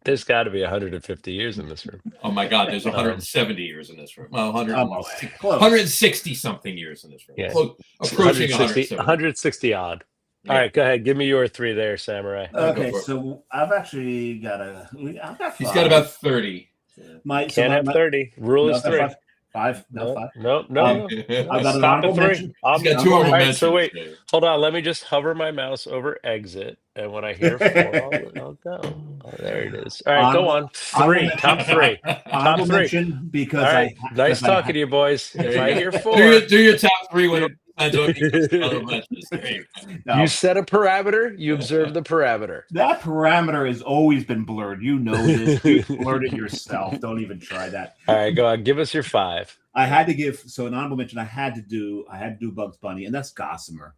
There's got to be 150 years in this room. Oh my God, there's 170 years in this room. Well, 160 something years in this room. Yeah. Approaching 160 odd. Yeah. All right, go ahead. Give me your 3 there, Samurai. Okay, so I've actually got He's got about 30. Can't have 30. Rule is 3. 5. No, 5. No. I've got an Stop at honorable 3. mention. He's got 2 honorable mentions. So wait, hold on. Let me just hover my mouse over exit, and when I hear 4, I'll go. Oh, there it is. All right, go on. 3. Top 3. Honorable mention because all right. Nice talking to you, boys. If I hear 4, do your top 3 when it honorable mentions. You set a parameter. You observe the parameter. That parameter has always been blurred. You know this. You blurred it yourself. Don't even try that. All right, go on. Give us your 5. I had to give an honorable mention. I had to do Bugs Bunny, and that's Gossamer.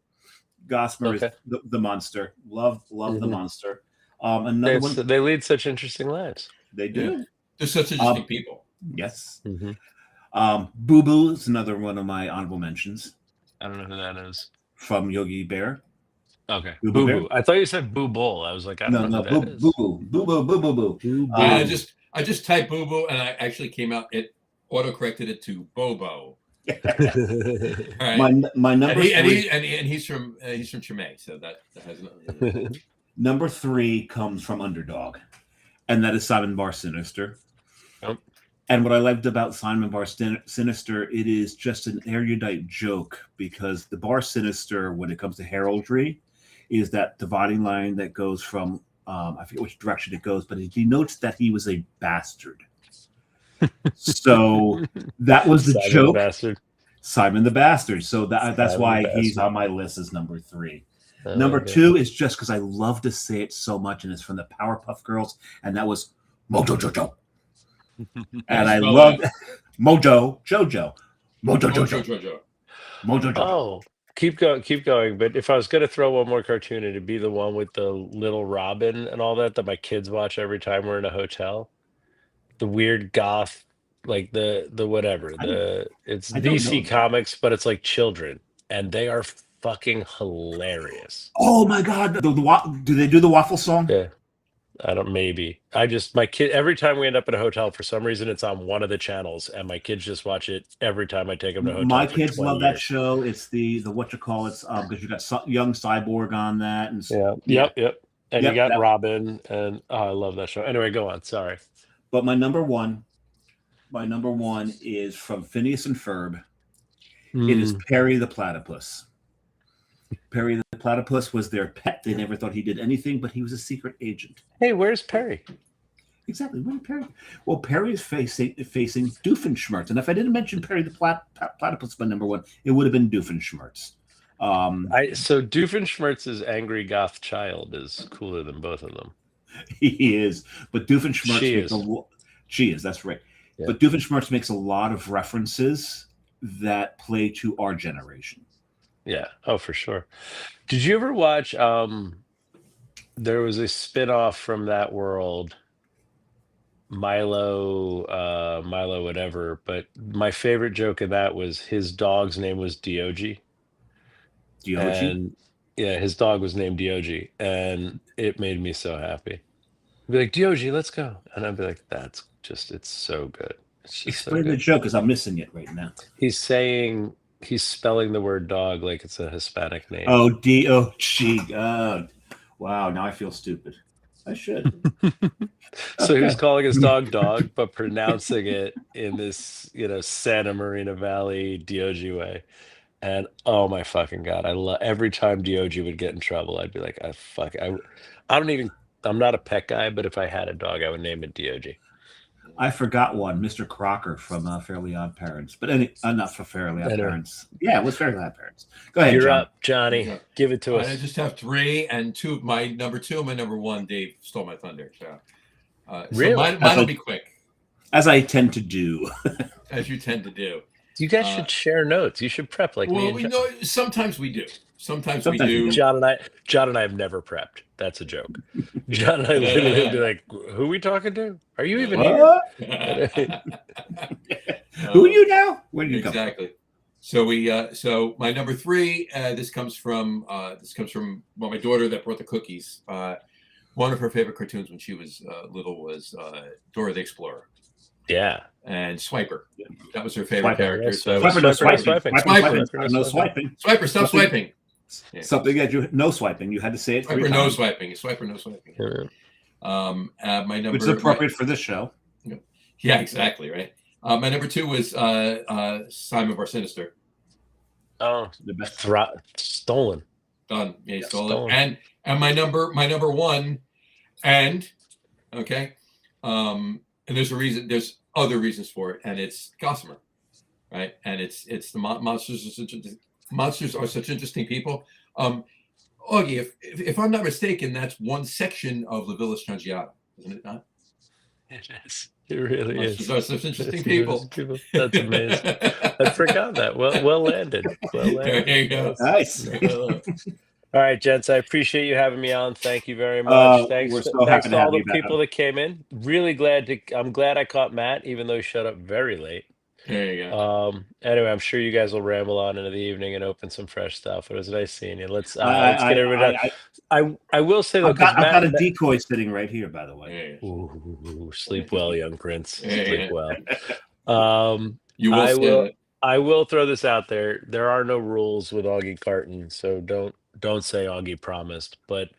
Gossamer is the monster. Love the monster. Another one. They lead such interesting lives. They do. Yeah. They're such interesting people. Yes. Boo Boo is another one of my honorable mentions. I don't know who that is. From Yogi Bear. Okay. Boo Boo. I thought you said Boo Bull. I was like, I don't know who that is. Boo Boo. I just typed Boo Boo, and I actually came out. It auto-corrected it to Bobo. Right. My number 3, and he's from Chimay, so that has nothing. Number 3 comes from Underdog, and that is Simon Bar Sinister. Yep. And what I loved about Simon Bar Sinister, it is just an erudite joke, because the Bar Sinister, when it comes to heraldry, is that dividing line that goes from I forget which direction it goes, but it denotes that he was a bastard. So that was the Simon joke. The Bastard. Simon the Bastard. So that's why he's on my list as number 3. Number 2 is just because I love to say it so much, and it's from the Powerpuff Girls, and that was Mojo Jojo. And I love Mojo Jojo. Mojo Jojo. Mojo Jojo. Oh, keep going. But if I was going to throw one more cartoon, it'd be the one with the little Robin and all that my kids watch every time we're in a hotel. The weird goth, like the whatever. It's DC Comics, but it's like children, and they are fucking hilarious. Oh my God! Do they do the waffle song? Yeah, I don't. Maybe my kid. Every time we end up at a hotel, for some reason, it's on one of the channels, and my kids just watch it every time I take them to a hotel. My kids love that show. It's the what you call it, because you got young Cyborg on that, and yep. And you got Robin, and I love that show. Anyway, go on. Sorry. But my number one is from Phineas and Ferb. It is Perry the Platypus. Perry the Platypus was their pet. They never thought he did anything, but he was a secret agent. Hey, where's Perry? Exactly. Where's Perry? Well, Perry is facing Doofenshmirtz. And if I didn't mention Perry the Platypus, my number 1, it would have been Doofenshmirtz. So Doofenshmirtz's angry goth child is cooler than both of them. He is, but Doofenshmirtz she is. That's right. Yeah. But Doofenshmirtz makes a lot of references that play to our generation. Yeah. Oh, for sure. Did you ever watch? There was a spin-off from that world, Milo, whatever. But my favorite joke in that was his dog's name was Diogi. And yeah, his dog was named Diogi, and it made me so happy. I'd be like, Diogi, let's go. And I'd be like, it's so good. It's just explain the joke, because I'm missing it right now. He's spelling the word dog like it's a Hispanic name. Oh, D-O-G. Wow, now I feel stupid. I should. So he was calling his dog, but pronouncing it in this, Santa Marina Valley Diogi way. And oh my fucking God, I love every time Diogi would get in trouble, I'd be like, I'm not a pet guy, but if I had a dog, I would name it Diogi. I forgot one, Mr. Crocker from Fairly Odd Parents. But not for Fairly Odd Parents. Yeah, it was Fairly Odd Parents. Go ahead, You're John. up, Johnny. Yeah. Give it to us. I just have 3, and 2. My number 2 and my number 1, Dave stole my thunder. So, really? So mine will be quick. As I tend to do. As you tend to do. You guys should share notes. You should prep like me. Well, sometimes we do. Sometimes we do. John and I have never prepped. That's a joke. John and I literally would be like, "Who are we talking to? Are you even here?" Who are you now? Where do you exactly. So my number 3. This comes from my daughter that brought the cookies. One of her favorite cartoons when she was little was Dora the Explorer. Yeah. And Swiper. That was her favorite character. Swiper, no swiping. No swiping. Swiper, stop swiping. Yeah. Something that no swiping. You had to say it 3 times. No swiping. Swiper, no swiping. Yeah. My number. Which is appropriate for this show. Yeah, exactly. Right. My number 2 was Simon Bar Sinister. Oh, the best. Stolen. Done. Yeah, stolen. And my number 1. And okay. And there's a reason. There's other reasons for it, and it's Gossamer, right? And it's the monsters are such interesting people. Augie, if I'm not mistaken, that's one section of La Villa Strangiata, isn't it not? It is. It really is. Are such interesting people. That's amazing. I forgot that. Well landed. There you go. Nice. All right, gents. I appreciate you having me on. Thank you very much. Thanks to all the people that came in. Really I'm glad I caught Matt, even though he showed up very late. There you go. Anyway, I'm sure you guys will ramble on into the evening and open some fresh stuff. It was nice seeing you. Let's get everybody done. I will say though, I've got a decoy sitting right here, by the way. Ooh, sleep well, young prince. Sleep well. You will. I will throw this out there. There are no rules with Augie Carton, so don't say Augie promised. But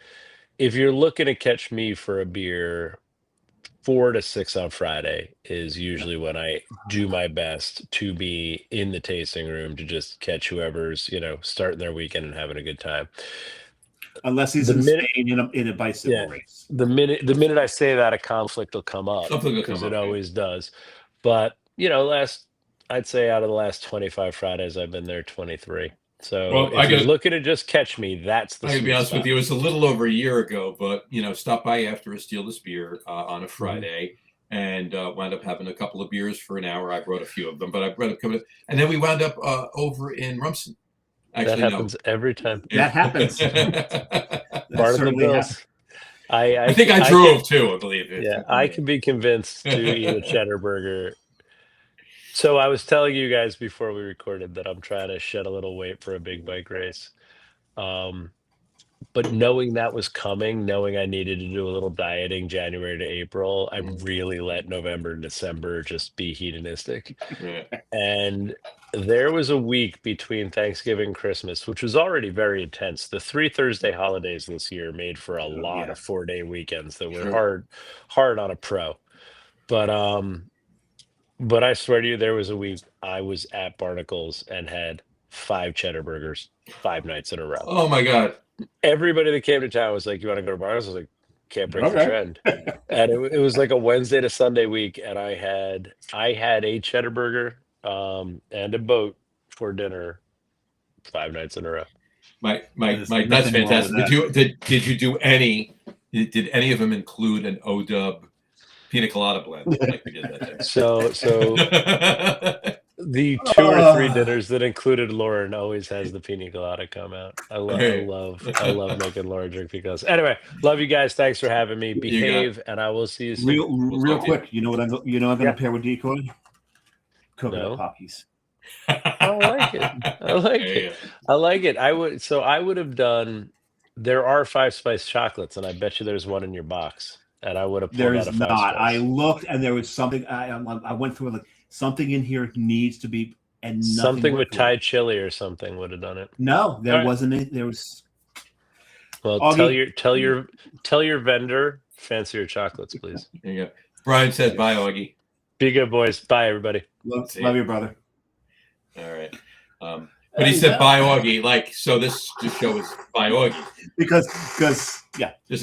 if you're looking to catch me for a beer, 4 to 6 on Friday is usually when I do my best to be in the tasting room to just catch whoever's starting their weekend and having a good time. Unless he's in Spain in a bicycle race. The minute I say that, a conflict will come up because it always does. But I'd say out of the last 25 Fridays, I've been there 23. So if you're looking to just catch me, that's the. I can be honest with you. It was a little over a year ago, but stopped by after a Steelless beer on a Friday, and wound up having a couple of beers for an hour. I brought a few of them, but I brought a couple, and then we wound up over in Rumson. Actually, that happens every time. That happens. Part of the bills. I think I drove too. I believe it. Yeah, I can be convinced to eat a cheddar burger. So I was telling you guys before we recorded that I'm trying to shed a little weight for a big bike race. But knowing that was coming, knowing I needed to do a little dieting January to April, I really let November and December just be hedonistic. Yeah. And there was a week between Thanksgiving and Christmas, which was already very intense. The 3 Thursday holidays this year made for a lot of 4-day weekends that were hard on a pro. But I swear to you, there was a week I was at Barnacles and had 5 cheddar burgers 5 nights in a row. Oh my God. Everybody that came to town was like, "You want to go to Barnacles?" I was like, "Can't break the trend." And it was like a Wednesday to Sunday week, and I had a cheddar burger and a boat for dinner 5 nights in a row. Mike, that's fantastic. Did you do any? Did any of them include an ODub pina colada blend like we did that day? So the 2 or 3 dinners that included Lauren always has the pina colada come out. I love making Lauren drink pina coladas. Anyway, love you guys. Thanks for having me. Behave, and I will see you soon. Real quick. You know what I'm going to pair with decoy? Coconut Pockies. I like it. I like it. I would have done. There are 5 spice chocolates, and I bet you there's one in your box. And I would have pulled out a 5 spice. I looked, and there was something. I went through like something in here needs to be, and something with Thai chili or something would have done it. No, there wasn't. There was. Well, Augie, tell your vendor fancier chocolates, please. There you go. Brian says bye, Augie. Be good, boys. Bye, everybody. Love you, brother. All right. But he said bye, Augie. Like, so this show is bye, Augie. Because there's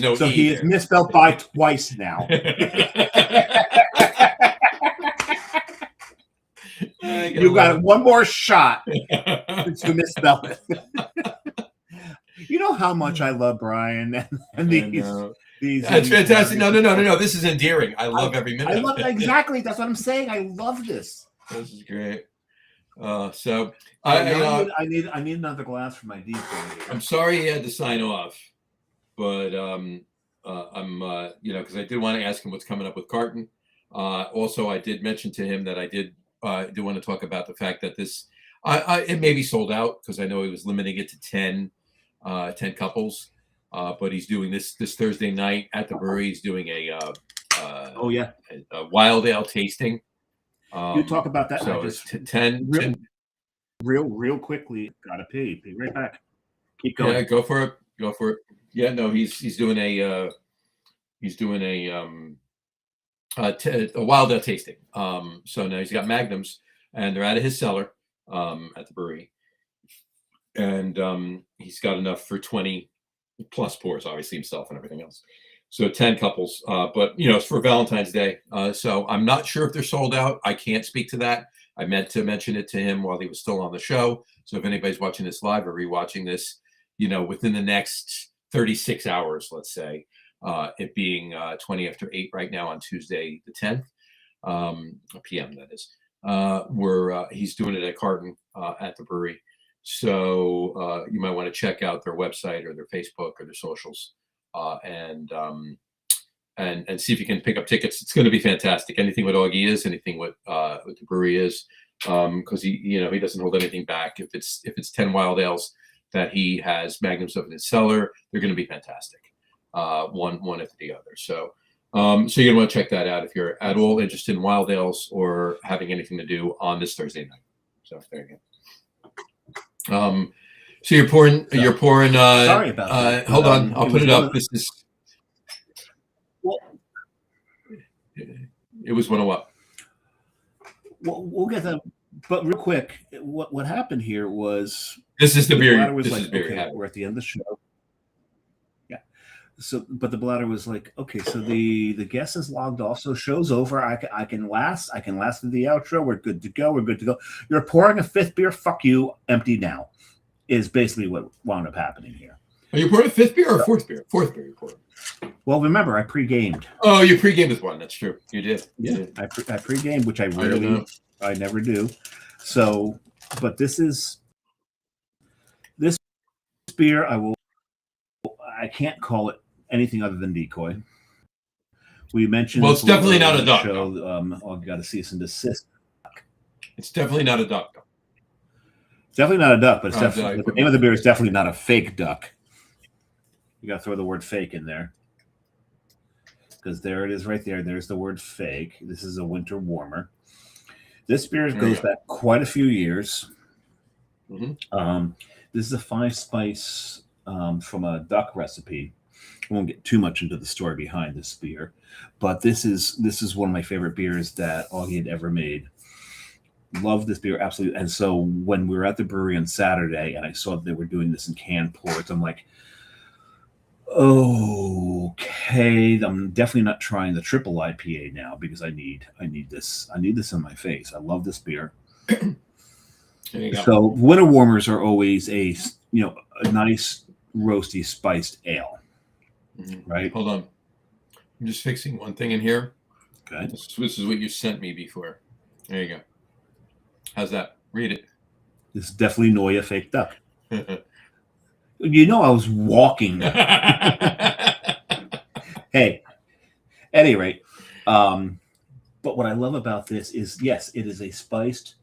no. So he has misspelled bye twice now. You got one more shot to misspell it. You know how much I love Brian and these. That's fantastic. No. This is endearing. I love every minute. I love it. Exactly. That's what I'm saying. I love this. This is great. So I need another glass for my decoy. I'm sorry he had to sign off, but I'm because I did want to ask him what's coming up with Carton. Also, I did mention to him that I do want to talk about the fact that this It may be sold out because I know he was limiting it to 10 couples. But he's doing this Thursday night at the brewery. He's doing a wild ale tasting. You talk about that. So it's 10 real quickly. Gotta pee. Be right back. Keep going. Yeah, go for it. Yeah, no, he's doing a wild ale tasting. So now he's got magnums, and they're out of his cellar at the brewery, and he's got enough for 20 plus pours, obviously himself and everything else. So 10 couples, but it's for Valentine's Day. So I'm not sure if they're sold out. I can't speak to that. I meant to mention it to him while he was still on the show. So if anybody's watching this live or rewatching this, within the next 36 hours, let's say, it being 20 after 8 right now on Tuesday the 10th, p.m. that is, he's doing it at Carton at the brewery. So you might want to check out their website or their Facebook or their socials and see if you can pick up tickets. It's going to be fantastic. Anything with Augie is, anything with the brewery is, because he doesn't hold anything back. If it's 10 wild ales that he has magnums of in his cellar, they're going to be fantastic. One after the other. So you're going to want to check that out if you're at all interested in wild ales or having anything to do on this Thursday night. So there you go. So you're pouring. Sorry about that. Hold on, I'll put it up. This is. Well, it was one of what? We'll get that. But real quick, what happened here was this is the beer. Was this like, is beer. Okay, we're at the end of the show. Yeah. So, but the bladder was like, okay, so the guest is logged off, so show's over. I can last through the outro. We're good to go. You're pouring a fifth beer. Fuck you. Empty now. Is basically what wound up happening here. Are you pouring a fifth beer or fourth beer? Fourth beer you're pouring. Well, remember, I pre-gamed. Oh, you pre-gamed with one. That's true. You did. Yeah, I pre-gamed, which I never do. So, but this beer, I can't call it anything other than decoy. We mentioned. Well, it's definitely not a duck. I've got to cease and desist. It's definitely not a duck. It's definitely not a duck, but the name of the beer is definitely not a fake duck. You got to throw the word fake in there. Because there it is right there. There's the word fake. This is a winter warmer. This beer goes back quite a few years. Mm-hmm. This is a 5-spice from a duck recipe. I won't get too much into the story behind this beer, but this is one of my favorite beers that Augie had ever made. Love this beer, absolutely. And so when we were at the brewery on Saturday and I saw that they were doing this in canned pours, I'm like, okay, I'm definitely not trying the triple IPA now because I need this. I need this in my face. I love this beer. So winter warmers are always a nice roasty spiced ale, right? Hold on, I'm just fixing one thing in here. Okay, this is what you sent me before. There you go. How's that? Read it. This is definitely Noya fake duck. I was walking. Hey, at any rate, but what I love about this is, yes, it is a spiced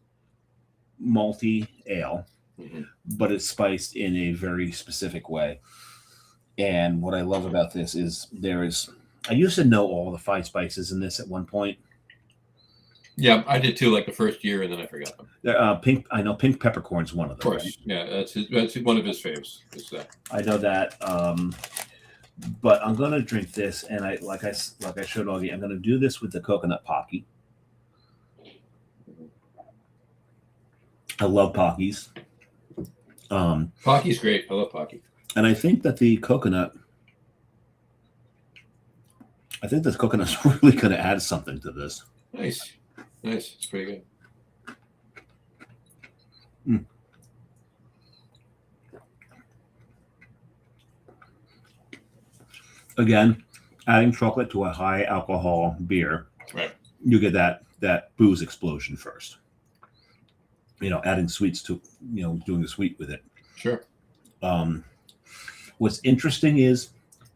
malty ale, but it's spiced in a very specific way. And what I love about this is I used to know all the 5 spices in this at one point. Yeah, I did too, like the first year, and then I forgot them. Pink. I know pink peppercorn's one of them. Of course, right? Yeah, that's one of his faves. I know that. But I'm gonna drink this, and I showed Augie, I'm gonna do this with the coconut Pocky. I love Pockies. Pocky's great. I love Pocky. And I think that the coconut's really gonna add something to this. Nice. It's pretty good. Again, adding chocolate to a high alcohol beer, right? You get that booze explosion first. Adding sweets to doing the sweet with it. Sure. What's interesting is,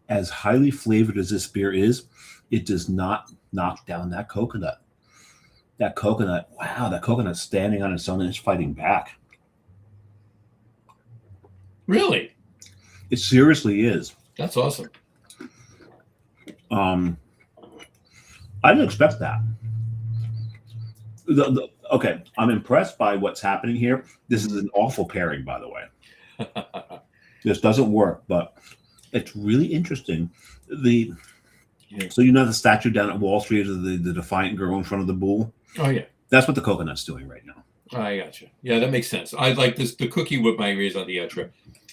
as highly flavored as this beer is, it does not knock down that coconut. That coconut, wow, that coconut's standing on its own and it's fighting back. Really? It seriously is. That's awesome. I didn't expect that. Okay, I'm impressed by what's happening here. This is an awful pairing, by the way. This doesn't work, but it's really interesting. So you know the statue down at Wall Street of the defiant girl in front of the bull? Oh yeah. That's what the coconut's doing right now. I gotcha. Yeah, that makes sense. I like this. The cookie with my raison d'etre.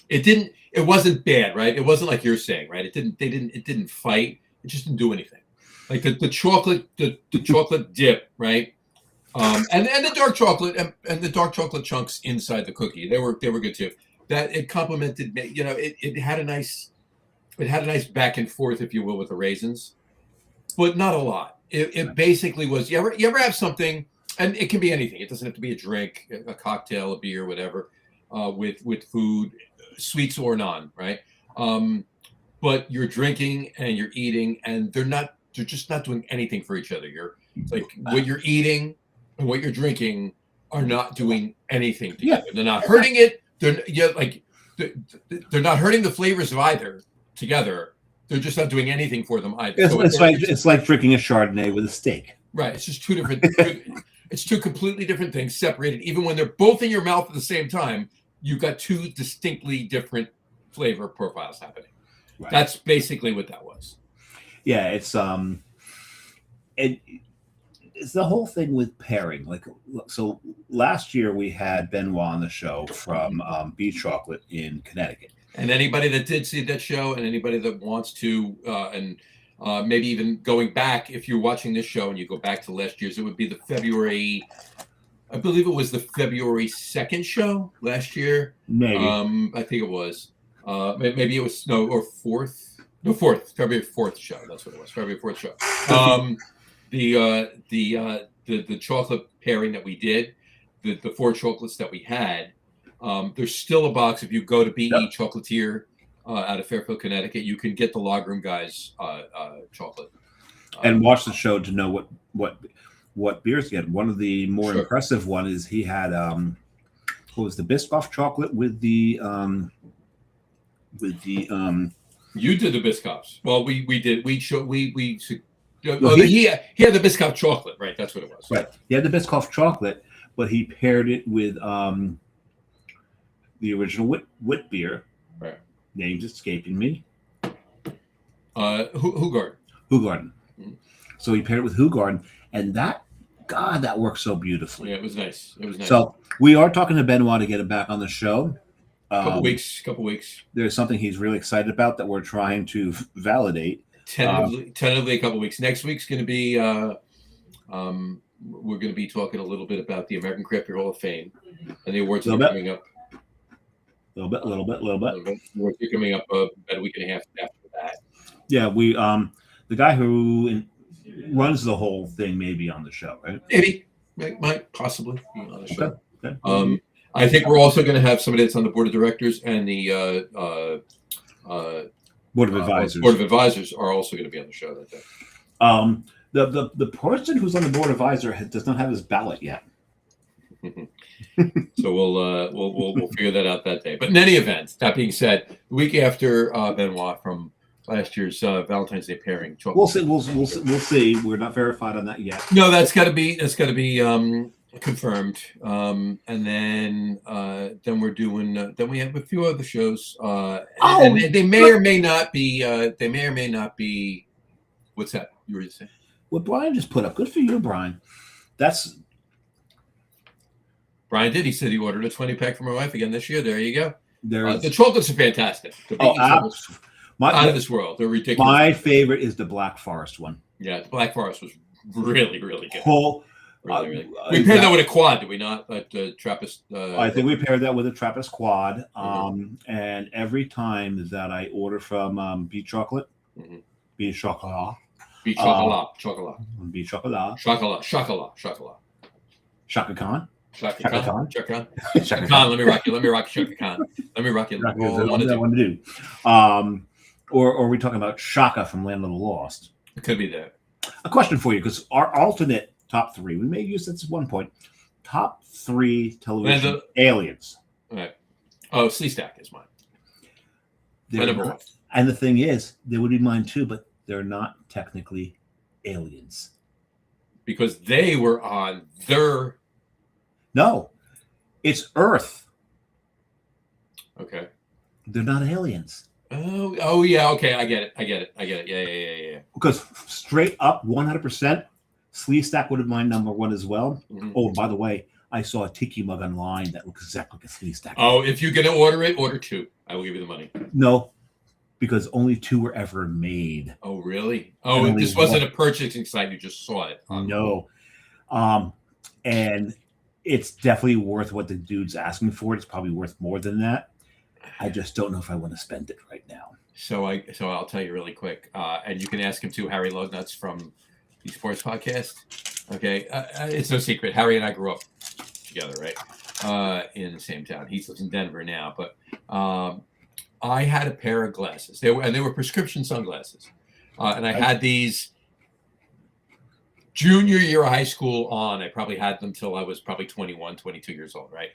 It wasn't bad, right? It wasn't like you're saying, right? It didn't fight. It just didn't do anything. Like the chocolate, the chocolate dip, right? And the dark chocolate and the dark chocolate chunks inside the cookie. They were good too. That it complemented, you know, it had a nice back and forth, if you will, with the raisins, but not a lot. It basically was, you ever have something, and it can be anything. It doesn't have to be a drink, a cocktail, a beer, whatever, with food, sweets or non, right? But you're drinking and you're eating, and they're just not doing anything for each other. You're like, what you're eating and what you're drinking are not doing anything together. They're not hurting it. They're not hurting the flavors of either together. They're just not doing anything for them either. It's like drinking a Chardonnay with a steak. Right. It's just two different. It's two completely different things separated. Even when they're both in your mouth at the same time, you've got two distinctly different flavor profiles happening. Right. That's basically what that was. Yeah, it's the whole thing with pairing. Like, so last year we had Benoit on the show from Beach Chocolate in Connecticut. And anybody that did see that show, and anybody that wants to, maybe even going back, if you're watching this show and you go back to last year's, it would be the February, I believe it was the February 2nd show last year. Maybe. I think it was. Maybe it was February 4th show. That's what it was. February 4th show. The chocolate pairing that we did, the 4 chocolates that we had. There's still a box. If you go to BE Chocolatier out of Fairfield, Connecticut, you can get the Log Room Guys chocolate. And watch the show to know what beers get. One of the more impressive one is he had what was the Biscoff chocolate with the You did the Biscoffs. Well, we did. He had the Biscoff chocolate, right? That's what it was. Right. He had the Biscoff chocolate, but he paired it with the original wit beer. Right. Name's escaping me. Hoegaarden. Mm-hmm. So he paired it with Hoegaarden, and that works so beautifully. Yeah, it was nice. So we are talking to Benoit to get him back on the show. Couple weeks. There's something he's really excited about that we're trying to validate. Tentatively a couple weeks. Next week's going to be we're going to be talking a little bit about the American Craft Beer Hall of Fame and the awards that are coming up. A little bit. Awards are coming up about a week and a half after that. Yeah, we the guy who runs the whole thing may be on the show, right? Maybe, might possibly be on the show. Okay. I think we're also going to have somebody that's on the board of directors and the board of advisors. Board of advisors are also going to be on the show that day. The person who's on the board of advisor does not have his ballot yet. So we'll figure that out that day. But in any event, that being said, the week after Benoit from last year's Valentine's Day pairing, we'll see. We'll see. We're not verified on that yet. No, that's got to be confirmed. And then we're doing. Then we have a few other shows. And they may or may not be. What's that? You were saying? What Brian just put up. Good for you, Brian. Brian did. He said he ordered a 20-pack for my wife again this year. There you go. The chocolates are fantastic. Out of this world. They're ridiculous. My favorite is the Black Forest one. Yeah, the Black Forest was really, really good. Really. We paired that with a quad, did we not? Trappist. I think we paired that with a Trappist quad. And every time that I order from Beach Chocolate, Beach Chocolat. Beach Chocolat. Beach Chocolat. Shaka Khan. Shaka Khan. Shaka Khan. Let me rock you. Shaka Khan. Let me rock you. What I want to do. Or are we talking about Shaka from Land of the Lost? It could be that. A question for you, because our alternate top 3, we may use this at one point. Top 3 television aliens. All right. Oh, Sleestack is mine. My number one. And the thing is, they would be mine too, but they're not technically aliens. Because they were on their... No, it's Earth. Okay. They're not aliens. Oh yeah. Okay, I get it. Yeah. Because straight up, 100%, Sleestack would have been my number one as well. Mm-hmm. Oh, by the way, I saw a tiki mug online that looks exactly like a Sleestack. Oh, if you're gonna order it, order 2. I will give you the money. No, because only 2 were ever made. Oh, really? Oh, this wasn't a purchasing site. You just saw it. No. And it's definitely worth what the dude's asking for. It's probably worth more than that. I just don't know if I want to spend it right now. So I'll tell you really quick, and you can ask him too, Harry Lugnuts from the Sports Podcast. Okay, it's no secret. Harry and I grew up together, right, in the same town. He lives in Denver now, but I had a pair of glasses. They were prescription sunglasses, and I had these junior year of high school on. I probably had them till I was probably 21, 22 years old, right?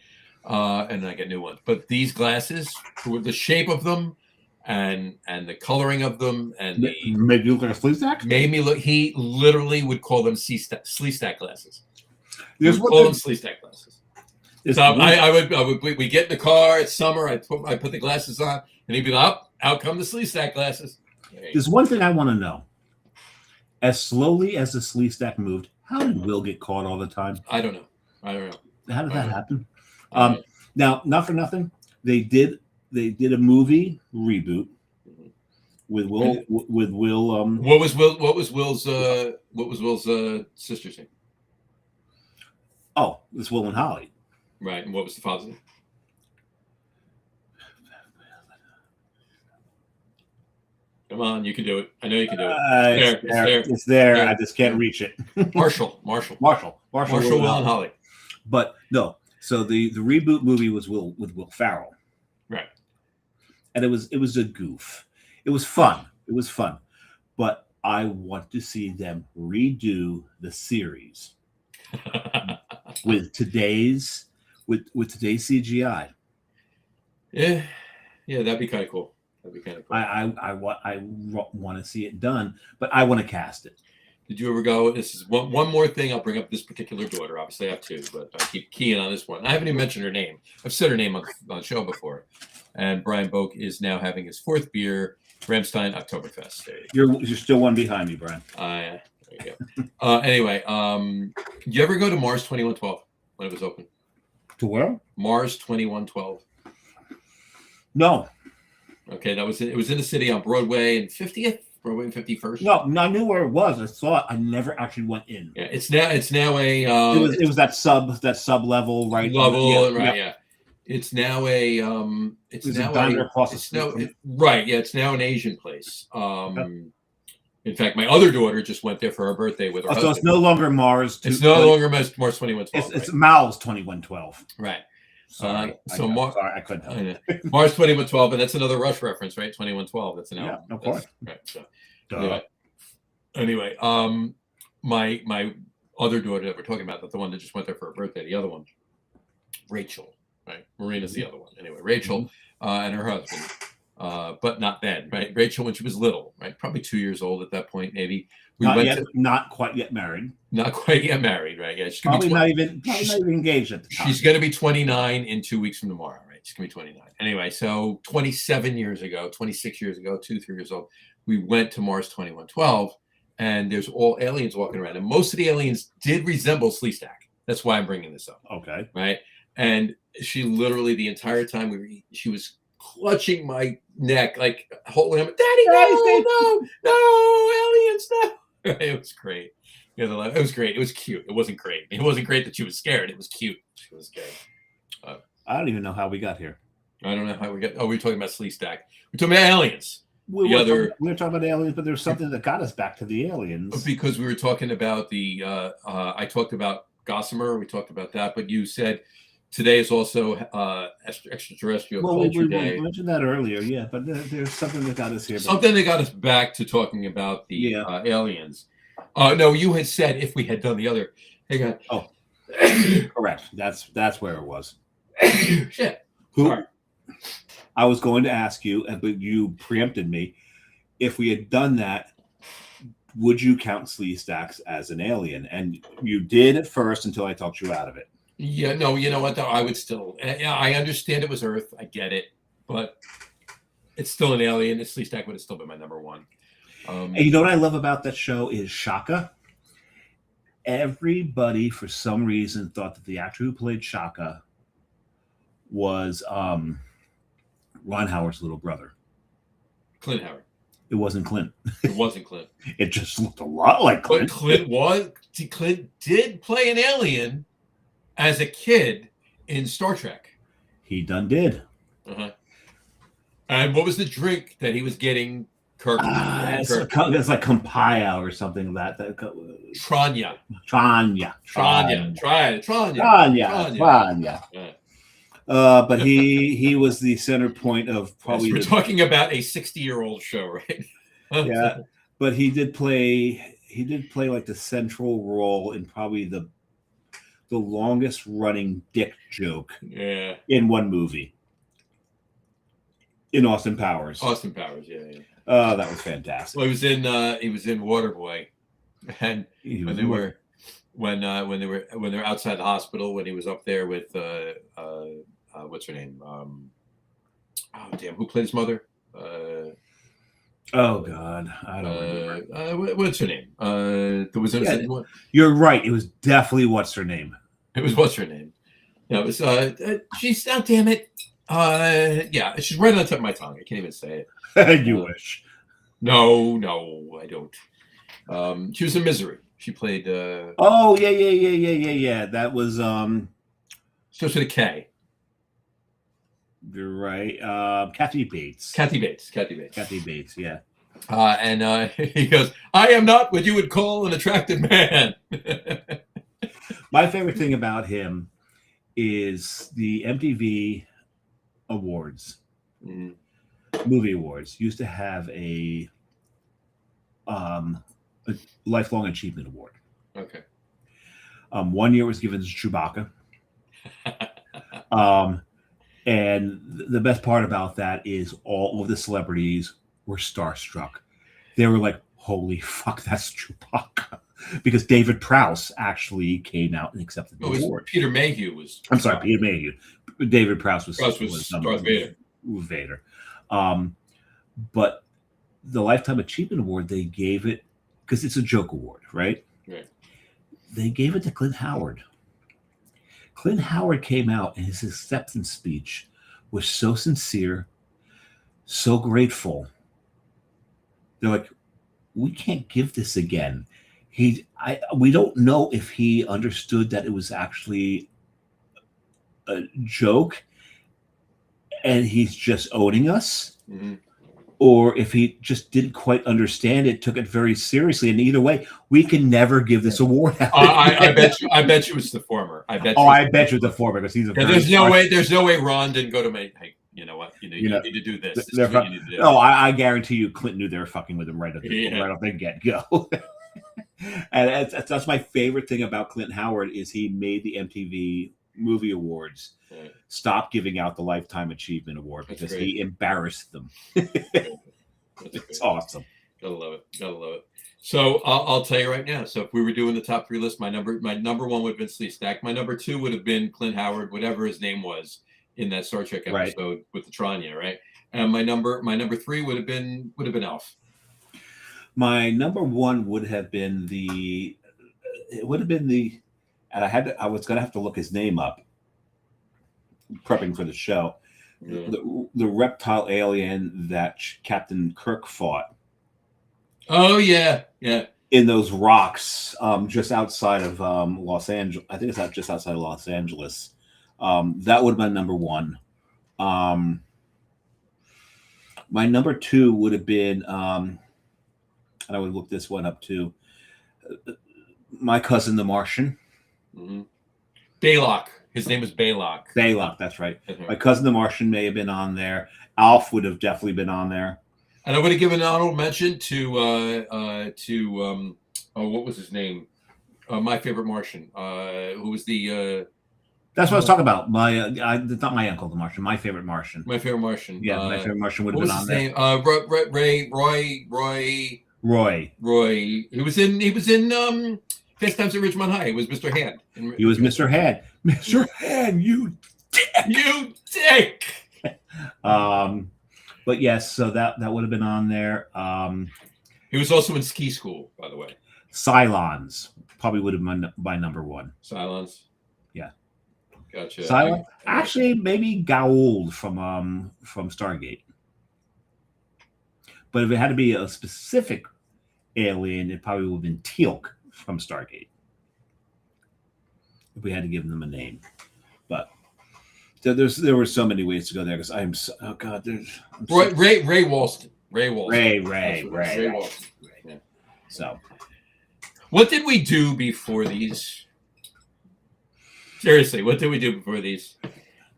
And I get new ones. But these glasses, the shape of them and the coloring of them and made you look like a Sleestack? Made me look. He literally would call them Sleestack glasses. He would call them Sleestack glasses. So we get in the car. It's summer. I put the glasses on, and he'd be like, out come the Sleestack glasses. There's one thing I want to know. As slowly as the Sleestack moved, how did Will get caught all the time? I don't know. How did that happen? Now, not for nothing, they did a movie reboot with Will. What was Will's sister's name? Oh, it's Will and Holly. Right, and what was the father's name? Come on, you can do it. I know you can do it. It's there. I just can't reach it. Marshall, Will and Holly. But no. So the reboot movie was with Will Ferrell, right? And it was a goof. It was fun. But I want to see them redo the series with today's CGI. Yeah, that'd be kind of cool. I want to see it done, but I want to cast it. Did you ever go? This is one more thing. I'll bring up this particular daughter. Obviously, I have 2, but I keep keying on this one. I haven't even mentioned her name. I've said her name on the show before. And Brian Boak is now having his 4th beer, Ramstein Oktoberfest. You're still one behind me, Brian. There you go. Anyway, did you ever go to Mars 2112 when it was open? To where? Mars 2112. No. Okay, it was in the city on Broadway and 50th. Broadway and 51st. No, I knew where it was. I saw it. I never actually went in. Yeah, it's now a. It was that sub level, right? Yeah. It's now a. It's now across the street. Right. Yeah, it's now an Asian place. In fact, my other daughter just went there for her birthday with her husband. So it's no longer Mars. It's no longer Mars 2112. It's Mal's 2112. Right. Sorry, I couldn't help it. Mars 2112, and that's another Rush reference, right? 2112. That's an album. Yeah, of course. Right. So, anyway, my other daughter that we're talking about, the one that just went there for her birthday, the other one, Rachel, right? Marina's the other one. Anyway, Rachel and her husband, but not then, right? Rachel when she was little, right? Probably 2 years old at that point, maybe. Not quite yet married. Not quite yet married, right? Yeah, she's probably not even engaged at the time. She's going to be 29 in 2 weeks from tomorrow, right? She's going to be 29. Anyway, so 26 years ago, 3 years old, we went to Mars 2112, and there's all aliens walking around, and most of the aliens did resemble Sleestack. That's why I'm bringing this up. Okay. Right? And she literally, the entire time she was clutching my neck, like holding him, Daddy, no, aliens, no. It was great. It was great. It was cute. It wasn't great. It wasn't great that she was scared. It was cute. She was scared. I don't even know how we got here. I don't know how we got. Oh, we were talking about Sleestack. We're talking about aliens. We were talking about aliens, but there's something that got us back to the aliens. Because we were talking about I talked about Gossamer. We talked about that, but you said today is also extraterrestrial culture day. We mentioned that earlier, yeah, but there's something that got us here. Something that got us back to talking about the aliens. No, you had said if we had done the other. Hang on. Oh, correct. That's where it was. Shit. Who? Sorry. I was going to ask you, but you preempted me. If we had done that, would you count Sleestaks as an alien? And you did at first until I talked you out of it. Yeah, no, you know what, though? I would still... I understand it was Earth. I get it. But it's still an alien. Sleestak would have still been my number one. And you know what I love about that show is Shaka. Everybody, for some reason, thought that the actor who played Shaka was Ron Howard's little brother. Clint Howard. It wasn't Clint. It wasn't Clint. It just looked a lot like Clint. But Clint did play an alien as a kid in Star Trek. He done did. Uh-huh. And what was the drink that he was getting? Kirk. It's like Campaya or something like that. Tranya. Tranya. Yeah. But he was the center point of probably. We're talking about a 60-year-old show, right? Yeah, but he did play like the central role in probably the longest running dick joke in one movie. In Austin Powers. Yeah. Oh, that was fantastic. Well, he was in Waterboy, and when they were outside the hospital, when he was up there with what's her name? Who played his mother? Oh God, I don't remember. What's her name? You're right. It was definitely what's her name. It was what's her name. Yeah, it was. She's. Oh, damn it. Yeah, she's right on the tip of my tongue. I can't even say it. You wish. No, I don't. She was in Misery. She played. Oh yeah. That was. Starts with a K. You're right. Kathy Bates. Kathy Bates. Yeah. And he goes, "I am not what you would call an attractive man." My favorite thing about him is the MTV Awards, movie awards, used to have a lifelong achievement award. Okay. 1 year was given to Chewbacca. And the best part about that is all of the celebrities were starstruck. They were like, "Holy fuck, that's Chewbacca!" Because David Prowse actually came out and accepted the award. Peter Mayhew was. I'm sorry, Peter Mayhew. David Prowse was Darth Vader. Vader. But the Lifetime Achievement Award, they gave it because it's a joke award, right? Right. They gave it to Clint Howard. Clint Howard came out and his acceptance speech was so sincere, so grateful. They're like, "We can't give this again." We don't know if he understood that it was actually a joke and he's just owning us, or if he just didn't quite understand it, took it very seriously. And either way, we can never give this award out. I bet you it's the former. I bet you it's the former because he's a. There's no way Ron didn't go to me. Hey, you know what? You need to do this. This is what you need to do. No, I guarantee you, Clint knew they were fucking with him right off the get go. And that's my favorite thing about Clint Howard is he made the MTV Movie Awards stop giving out the Lifetime Achievement Award because he embarrassed them. It's awesome. Gotta love it. So I'll tell you right now. So if we were doing the top 3 list, my number one would have been Sleestak. My number 2 would have been Clint Howard, whatever his name was in that Star Trek episode with the Tranya, right? And my number 3 would have been Alf. My number 1 would have been and I was gonna have to look his name up, prepping for the show. Yeah. The reptile alien that Captain Kirk fought. Oh yeah. In those rocks, just outside of Los Angeles. I think it's just outside of Los Angeles. That would have been number 1. My number 2 would have been, and I would look this one up too. My cousin, the Martian. Baylock. His name was Baylock. Baylock, that's right. My cousin, the Martian, may have been on there. Alf would have definitely been on there. And I would have given an honorable mention to what was his name? My Favorite Martian. Who was the That's what I was talking about. It's not my Uncle the Martian. My favorite Martian. My favorite Martian. Yeah, my favorite Martian would have What been was on his there. name? Roy. He was in Fast Times at Ridgemont High. He was Mr. Hand. He was Mr. Hand. Mr. Hand, you dick. You dick. But yes, so that would have been on there. He was also in Ski School, by the way. Cylons probably would have been my number one. Cylons. Yeah. Gotcha. Cylon. Actually, maybe Goa'uld from Stargate. But if it had to be a specific alien, it probably would have been Teal'c from Stargate. If we had to give them a name. But so there were so many ways to go there because Ray Walston. Ray Walston. Yeah. So what did we do before these? Seriously, what did we do before these?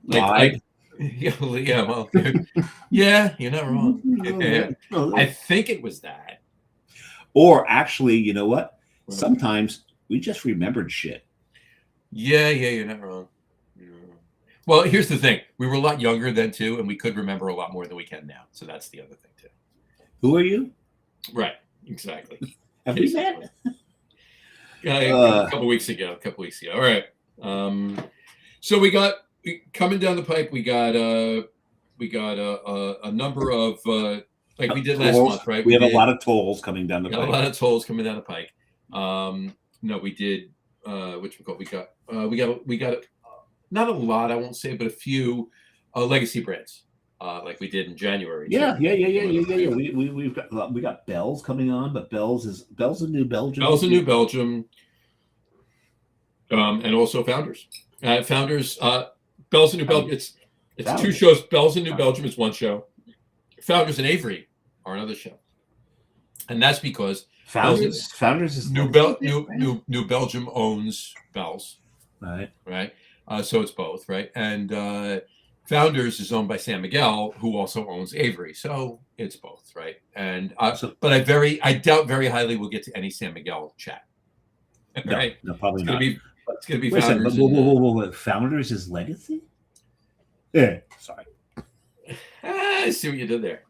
Yeah, well, yeah, you're not wrong. Yeah. I think it was that. Or actually, you know what? Sometimes we just remembered shit. Yeah, you're not wrong. Well, here's the thing. We were a lot younger then, too, and we could remember a lot more than we can now. So that's the other thing, too. Who are you? Right, exactly. Have we met? A couple weeks ago. All right. So we got coming down the pipe. We got a number of like we did last month, right? We have a lot of tolls coming down the pipe. A lot of tolls coming down the pike. No, we did. We got not a lot, I won't say, but a few legacy brands, like we did in January. Yeah. We got Bell's coming on, but Bell's in New Belgium. Bell's in New Belgium, and also Founders. Bell's in New Belgium. It's Founders. 2 shows. Bell's in New Belgium is 1 show. Founders and Avery are another show, and that's because Founders is New Belgium owns Bell's. Right. So it's both, right? And Founders is owned by San Miguel, who also owns Avery. So it's both, right? And but I doubt very highly we'll get to any San Miguel chat. Right? No, probably not. It's going to be Founders. Founders. Founders is legacy? Yeah. Sorry. I see what you did there.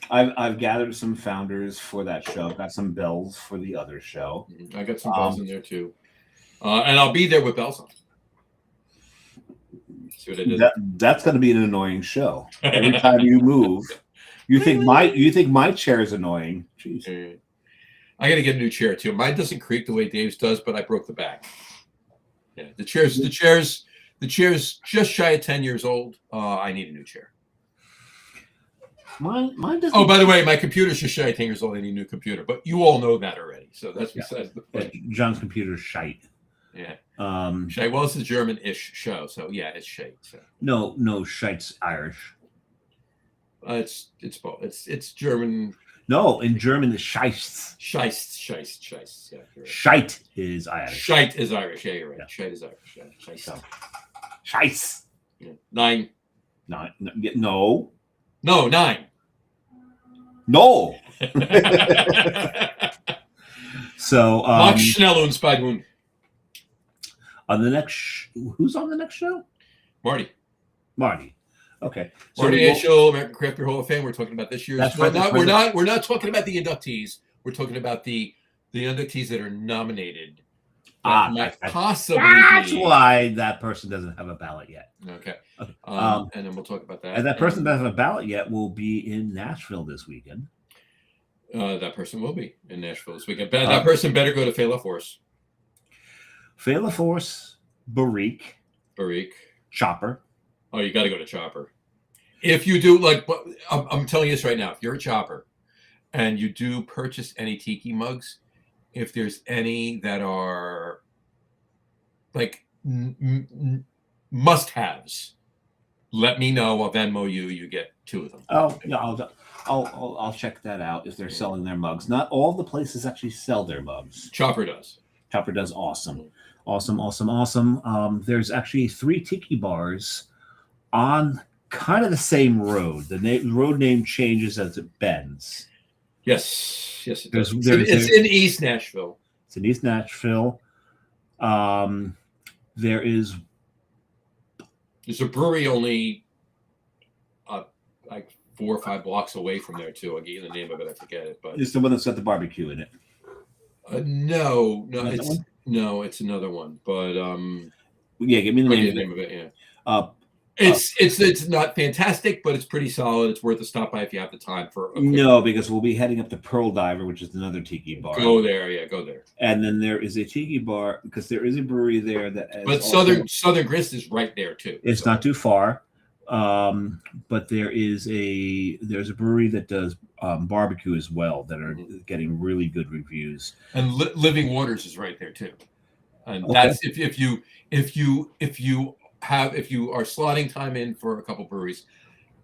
I've gathered some Founders for that show. I've got some Bells for the other show. I got some Bells in there too. And I'll be there with Bells on. See what I did? That's going to be an annoying show. Every time you move, you think my chair is annoying. Jeez. I got to get a new chair too. Mine doesn't creak the way Dave's does, but I broke the back. Yeah, the chair's just shy of 10 years old. I need a new chair. Mine doesn't. Oh, by the way, my computer's just shy of 10 years old. I need a new computer, but you all know that already. So that's besides the point. John's computer's shite. Yeah. Shite. Well, it's a German-ish show, so yeah, it's shite. So. No, shite's Irish. It's both. It's German. No, in German, it's Scheist. Scheist. Yeah, right. Shite is Irish. Shite is Irish. Yeah, you're right. Yeah. Shite is Irish. Yeah. Scheist. Scheist. Yeah. 9. No. No, 9. No. So, Mach schnell und Spagund. On the next, who's on the next show? Marty. Okay. Marty Ashel, American Craft Beer Hall of Fame. We're talking about this year's. We're not talking about the inductees. We're talking about the inductees that are nominated. Possibly. That's why that person doesn't have a ballot yet. Okay. And then we'll talk about that. And that person doesn't have a ballot yet will be in Nashville this weekend. That person will be in Nashville this weekend. That person better go to Fela Force. Fela Force, Barik. Chopper. Oh, you got to go to Chopper. If you do, I'm telling you this right now, if you're a Chopper and you do purchase any tiki mugs, if there's any that are like must-haves, let me know. I'll Venmo you. You get 2 of them. Oh, yeah, I'll check that out if they're selling their mugs. Not all the places actually sell their mugs. Chopper does. Awesome. There's actually 3 tiki bars on kind of the same road. The road name changes as it bends. Yes, it does. It's in East Nashville. There is There's a brewery only like 4 or 5 blocks away from there too. I'll get you the name of it. I forget it, but It's the one that's got the barbecue in it. no, Another one? it's another one. But Yeah, give me the I'll name. get the name of it. Yeah. Uh, It's not fantastic, but it's pretty solid. It's worth a stop by if you have the time for a quick no, because we'll be heading up to Pearl Diver, which is another tiki bar. go there. Yeah, go there. And then there is a tiki bar because there is a brewery there that. But Southern Grist is right there too. It's not too far, but there's a brewery that does barbecue as well that are getting really good reviews. And Living Waters is right there too. And Okay. that's if you are slotting time in for a couple breweries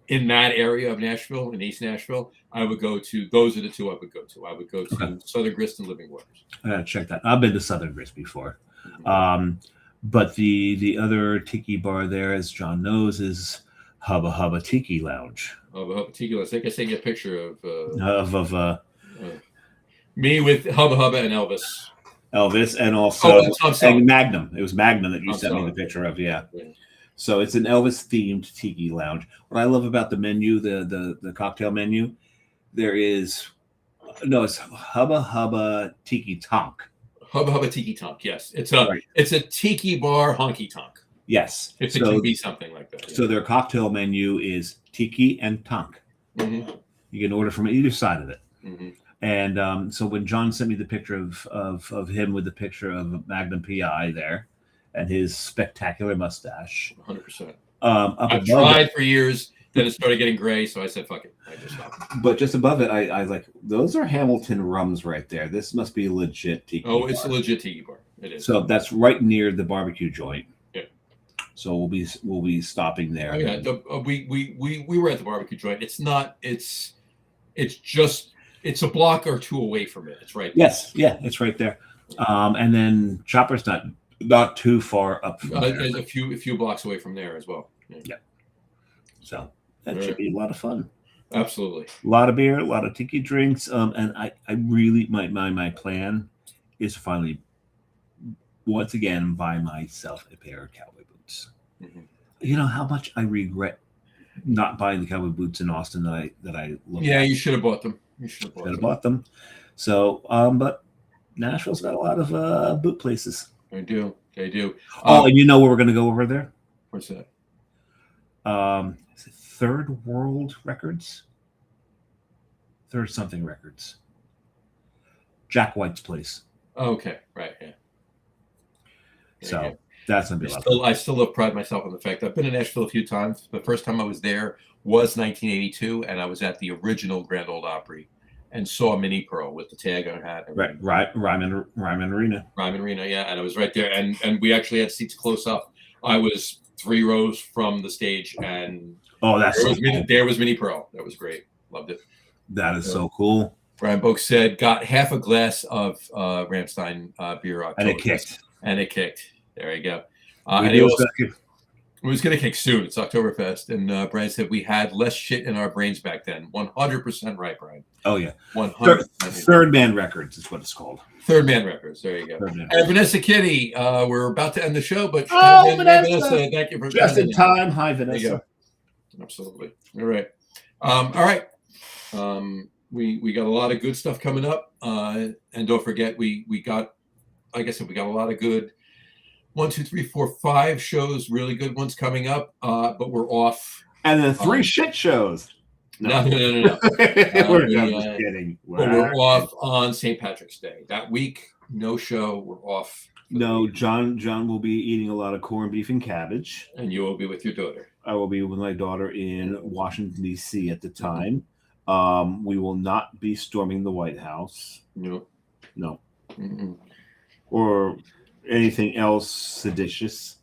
in that area of Nashville, in East Nashville, I would go to. Those are the two I would go to. I would go to Southern Grist and Living Waters. I gotta check that. I've been to Southern Grist before. Mm-hmm. But the other tiki bar there, as John knows, is Hubba Hubba Tiki Lounge. Hubba Tiki Lounge. I think I sent you a picture of me with Hubba Hubba and Elvis, and also and Magnum. It was Magnum that you Tom sent me Selleck. the picture of. Yeah. So it's an Elvis themed tiki lounge. What I love about the menu, the cocktail menu, it's Hubba Hubba Tiki Tonk. Hubba Hubba Tiki Tonk. Yes, it's a tiki bar honky tonk. Yes, if it can be something like that. So their cocktail menu is tiki and tonk. Mm-hmm. You can order from either side of it. Mm-hmm. And so when John sent me the picture of him with the picture of Magnum PI there and his spectacular mustache, 100%. I've tried for years. Then it started getting gray, so I said, "Fuck it." I just stopped. But just above it, I like those are Hamilton rums right there. This must be a legit tiki. Oh, it's a legit tiki bar. It is. So that's right near the barbecue joint. Yeah. So we'll be stopping there. Oh, yeah. We were at the barbecue joint. It's not. It's a block or two away from it. It's right there. Yes. Yeah. It's right there. And then Chopper's not too far up from there. A few blocks away from there as well. Yeah. So that should be a lot of fun. Absolutely. A lot of beer, a lot of tiki drinks. And I really, my plan is to finally, once again, buy myself a pair of cowboy boots. Mm-hmm. You know how much I regret not buying the cowboy boots in Austin that I looked at. Yeah, you should have bought them. Should have bought them. So, but Nashville's got a lot of boot places. They do. And you know where we're going to go over there? What's that? Is it Third World Records? Third something Records. Jack White's place. Oh, okay, right, yeah. So that's gonna be a lot of fun. I still pride myself on the fact that I've been to Nashville a few times. The first time I was there was 1982, and I was at the original Grand Ole Opry and saw Minnie Pearl with the tag on her hat. Right, Ryman Arena. Ryman Arena, yeah, and I was right there, and we actually had seats close up. I was 3 rows from the stage, and there was Minnie Pearl. That was great. Loved it. That is so cool. Brian Boak said, got half a glass of Ramstein beer. And it kicked. There you go. And it was going to kick soon. It's Oktoberfest. And Brian said, we had less shit in our brains back then. 100% right, Brian. Oh, yeah. 100%. Third Man Records is what it's called. Third Man Records. There you go. And Vanessa Kitty, we're about to end the show, but Vanessa, thank you for just in time. Hi, Vanessa. Absolutely. All right. All right. We got a lot of good stuff coming up. And don't forget, we got, like I said, we got a lot of good 1, 2, 3, 4, 5 shows, really good ones coming up. But we're off. And then 3 shit shows. No. We're just kidding. We're off on St. Patrick's Day. That week, no show. We're off. No, John will be eating a lot of corned beef and cabbage. And you will be with your daughter. I will be with my daughter in Washington, D.C. at the time. We will not be storming the White House. No. Mm-mm. Or anything else seditious.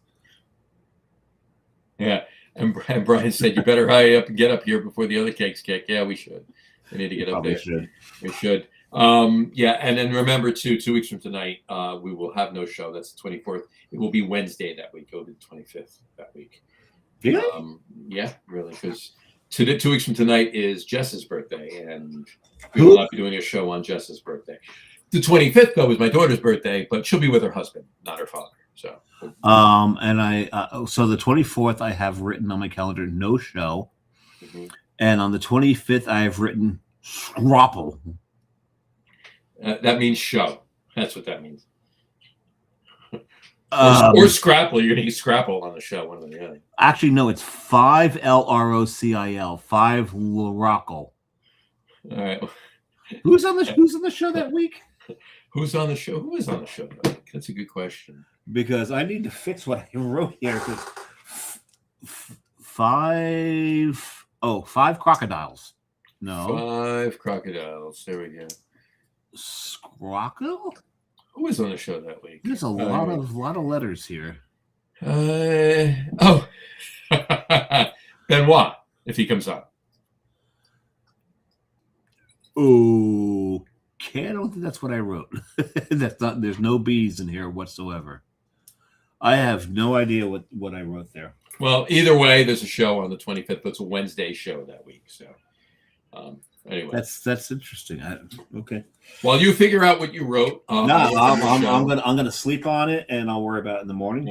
Yeah. And Brian said, you better hurry up and get up here before the other cakes kick. Yeah, we should. We need to get up there. We should. Yeah. And then remember, 2 weeks from tonight, we will have no show. That's the 24th. It will be Wednesday that week. It'll be the 25th that week. Yeah. Yeah, really. Because 2 weeks from tonight is Jess's birthday. And we will not be doing a show on Jess's birthday. The 25th, though, is my daughter's birthday, but she'll be with her husband, not her father. So And so the 24th I have written on my calendar no show, and on the 25th I have written Scrapple. That means show. That's what that means. Or Scrapple. You're going to get Scrapple on the show. One of the other. Actually, no. It's 5 LROCIL. 5 Lorockle. All right. Who's on the show that week? Who's on the show? Who is on the show? That's a good question. Because I need to fix what I wrote here. 5 crocodiles. No. 5 crocodiles. There we go. Scrockle? Who was on the show that week? There's a lot of letters here. Benoit, if he comes on. Okay, I don't think that's what I wrote. There's no B's in here whatsoever. I have no idea what I wrote there. Well, either way, there's a show on the 25th. It's a Wednesday show that week. So, anyway, that's interesting. Okay. While you figure out what you wrote, I'm gonna sleep on it, and I'll worry about it in the morning.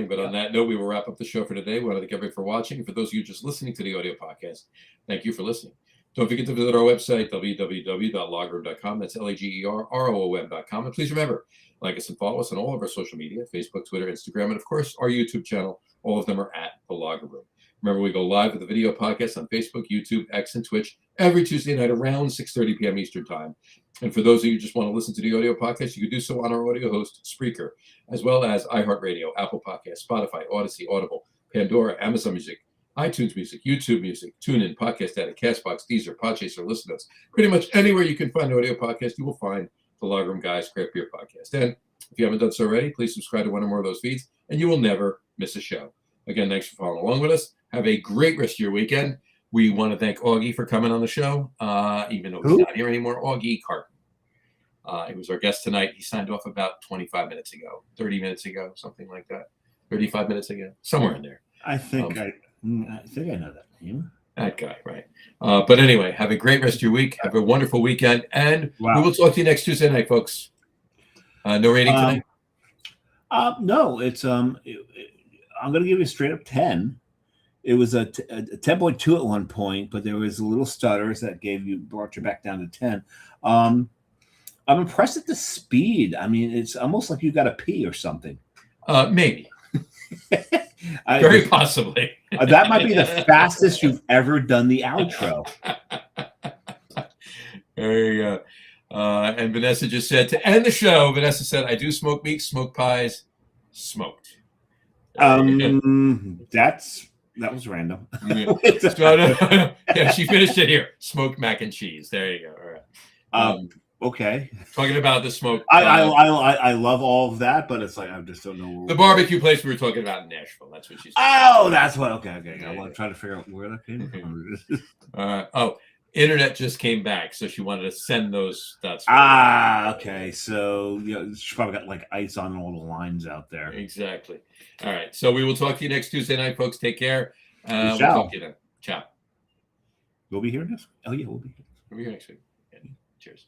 But on that note, we will wrap up the show for today. We want to thank everybody for watching. And for those of you just listening to the audio podcast, thank you for listening. Don't forget to visit our website, www.logroom.com. That's LAGERROOM.com. And please remember, like us and follow us on all of our social media, Facebook, Twitter, Instagram, and of course, our YouTube channel. All of them are at The Lager Room. Remember, we go live with the video podcast on Facebook, YouTube, X, and Twitch every Tuesday night around 6:30 p.m. Eastern Time. And for those of you who just want to listen to the audio podcast, you can do so on our audio host, Spreaker, as well as iHeartRadio, Apple Podcasts, Spotify, Odyssey, Audible, Pandora, Amazon Music, iTunes Music, YouTube Music, TuneIn, Podcast Addict, CastBox, Deezer, Podchaser, Listen Notes. Pretty much anywhere you can find an audio podcast, you will find the Lager Room Guys Craft Beer Podcast. And if you haven't done so already, please subscribe to one or more of those feeds, and you will never miss a show. Again, thanks for following along with us. Have a great rest of your weekend. We want to thank Augie for coming on the show, even though he's not here anymore. Augie Carton. He was our guest tonight. He signed off about 25 minutes ago, 30 minutes ago, something like that. 35 minutes ago, somewhere in there. I think I know that name. That guy, right? But anyway, have a great rest of your week. Have a wonderful weekend, and we will talk to you next Tuesday night, folks. No rating tonight? No, it's I'm going to give you a straight up 10. It was a 10.2 at one point, but there was a little stutters that brought you back down to 10. I'm impressed at the speed. I mean, it's almost like you got to pee or something. Maybe. Very possibly. That might be the fastest you've ever done the outro. There you go. And Vanessa just said, to end the show, Vanessa said, I do smoke meat, smoke pies, smoked. That was random. Yeah, she finished it here. Smoked mac and cheese. There you go. All right. Okay. Talking about the smoke. I love all of that, but it's like I just don't know. The barbecue place we were talking about in Nashville. That's what she's. Oh, that's what. Okay. Yeah, I'm trying to figure out where that came from. Internet just came back, so she wanted to send those. Okay. So she probably got like ice on all the lines out there. Exactly. All right. So we will talk to you next Tuesday night, folks. Take care. We'll talk to you then. Ciao. We'll be here next. Oh yeah, we'll be here. We'll be here next week. Yeah. Cheers.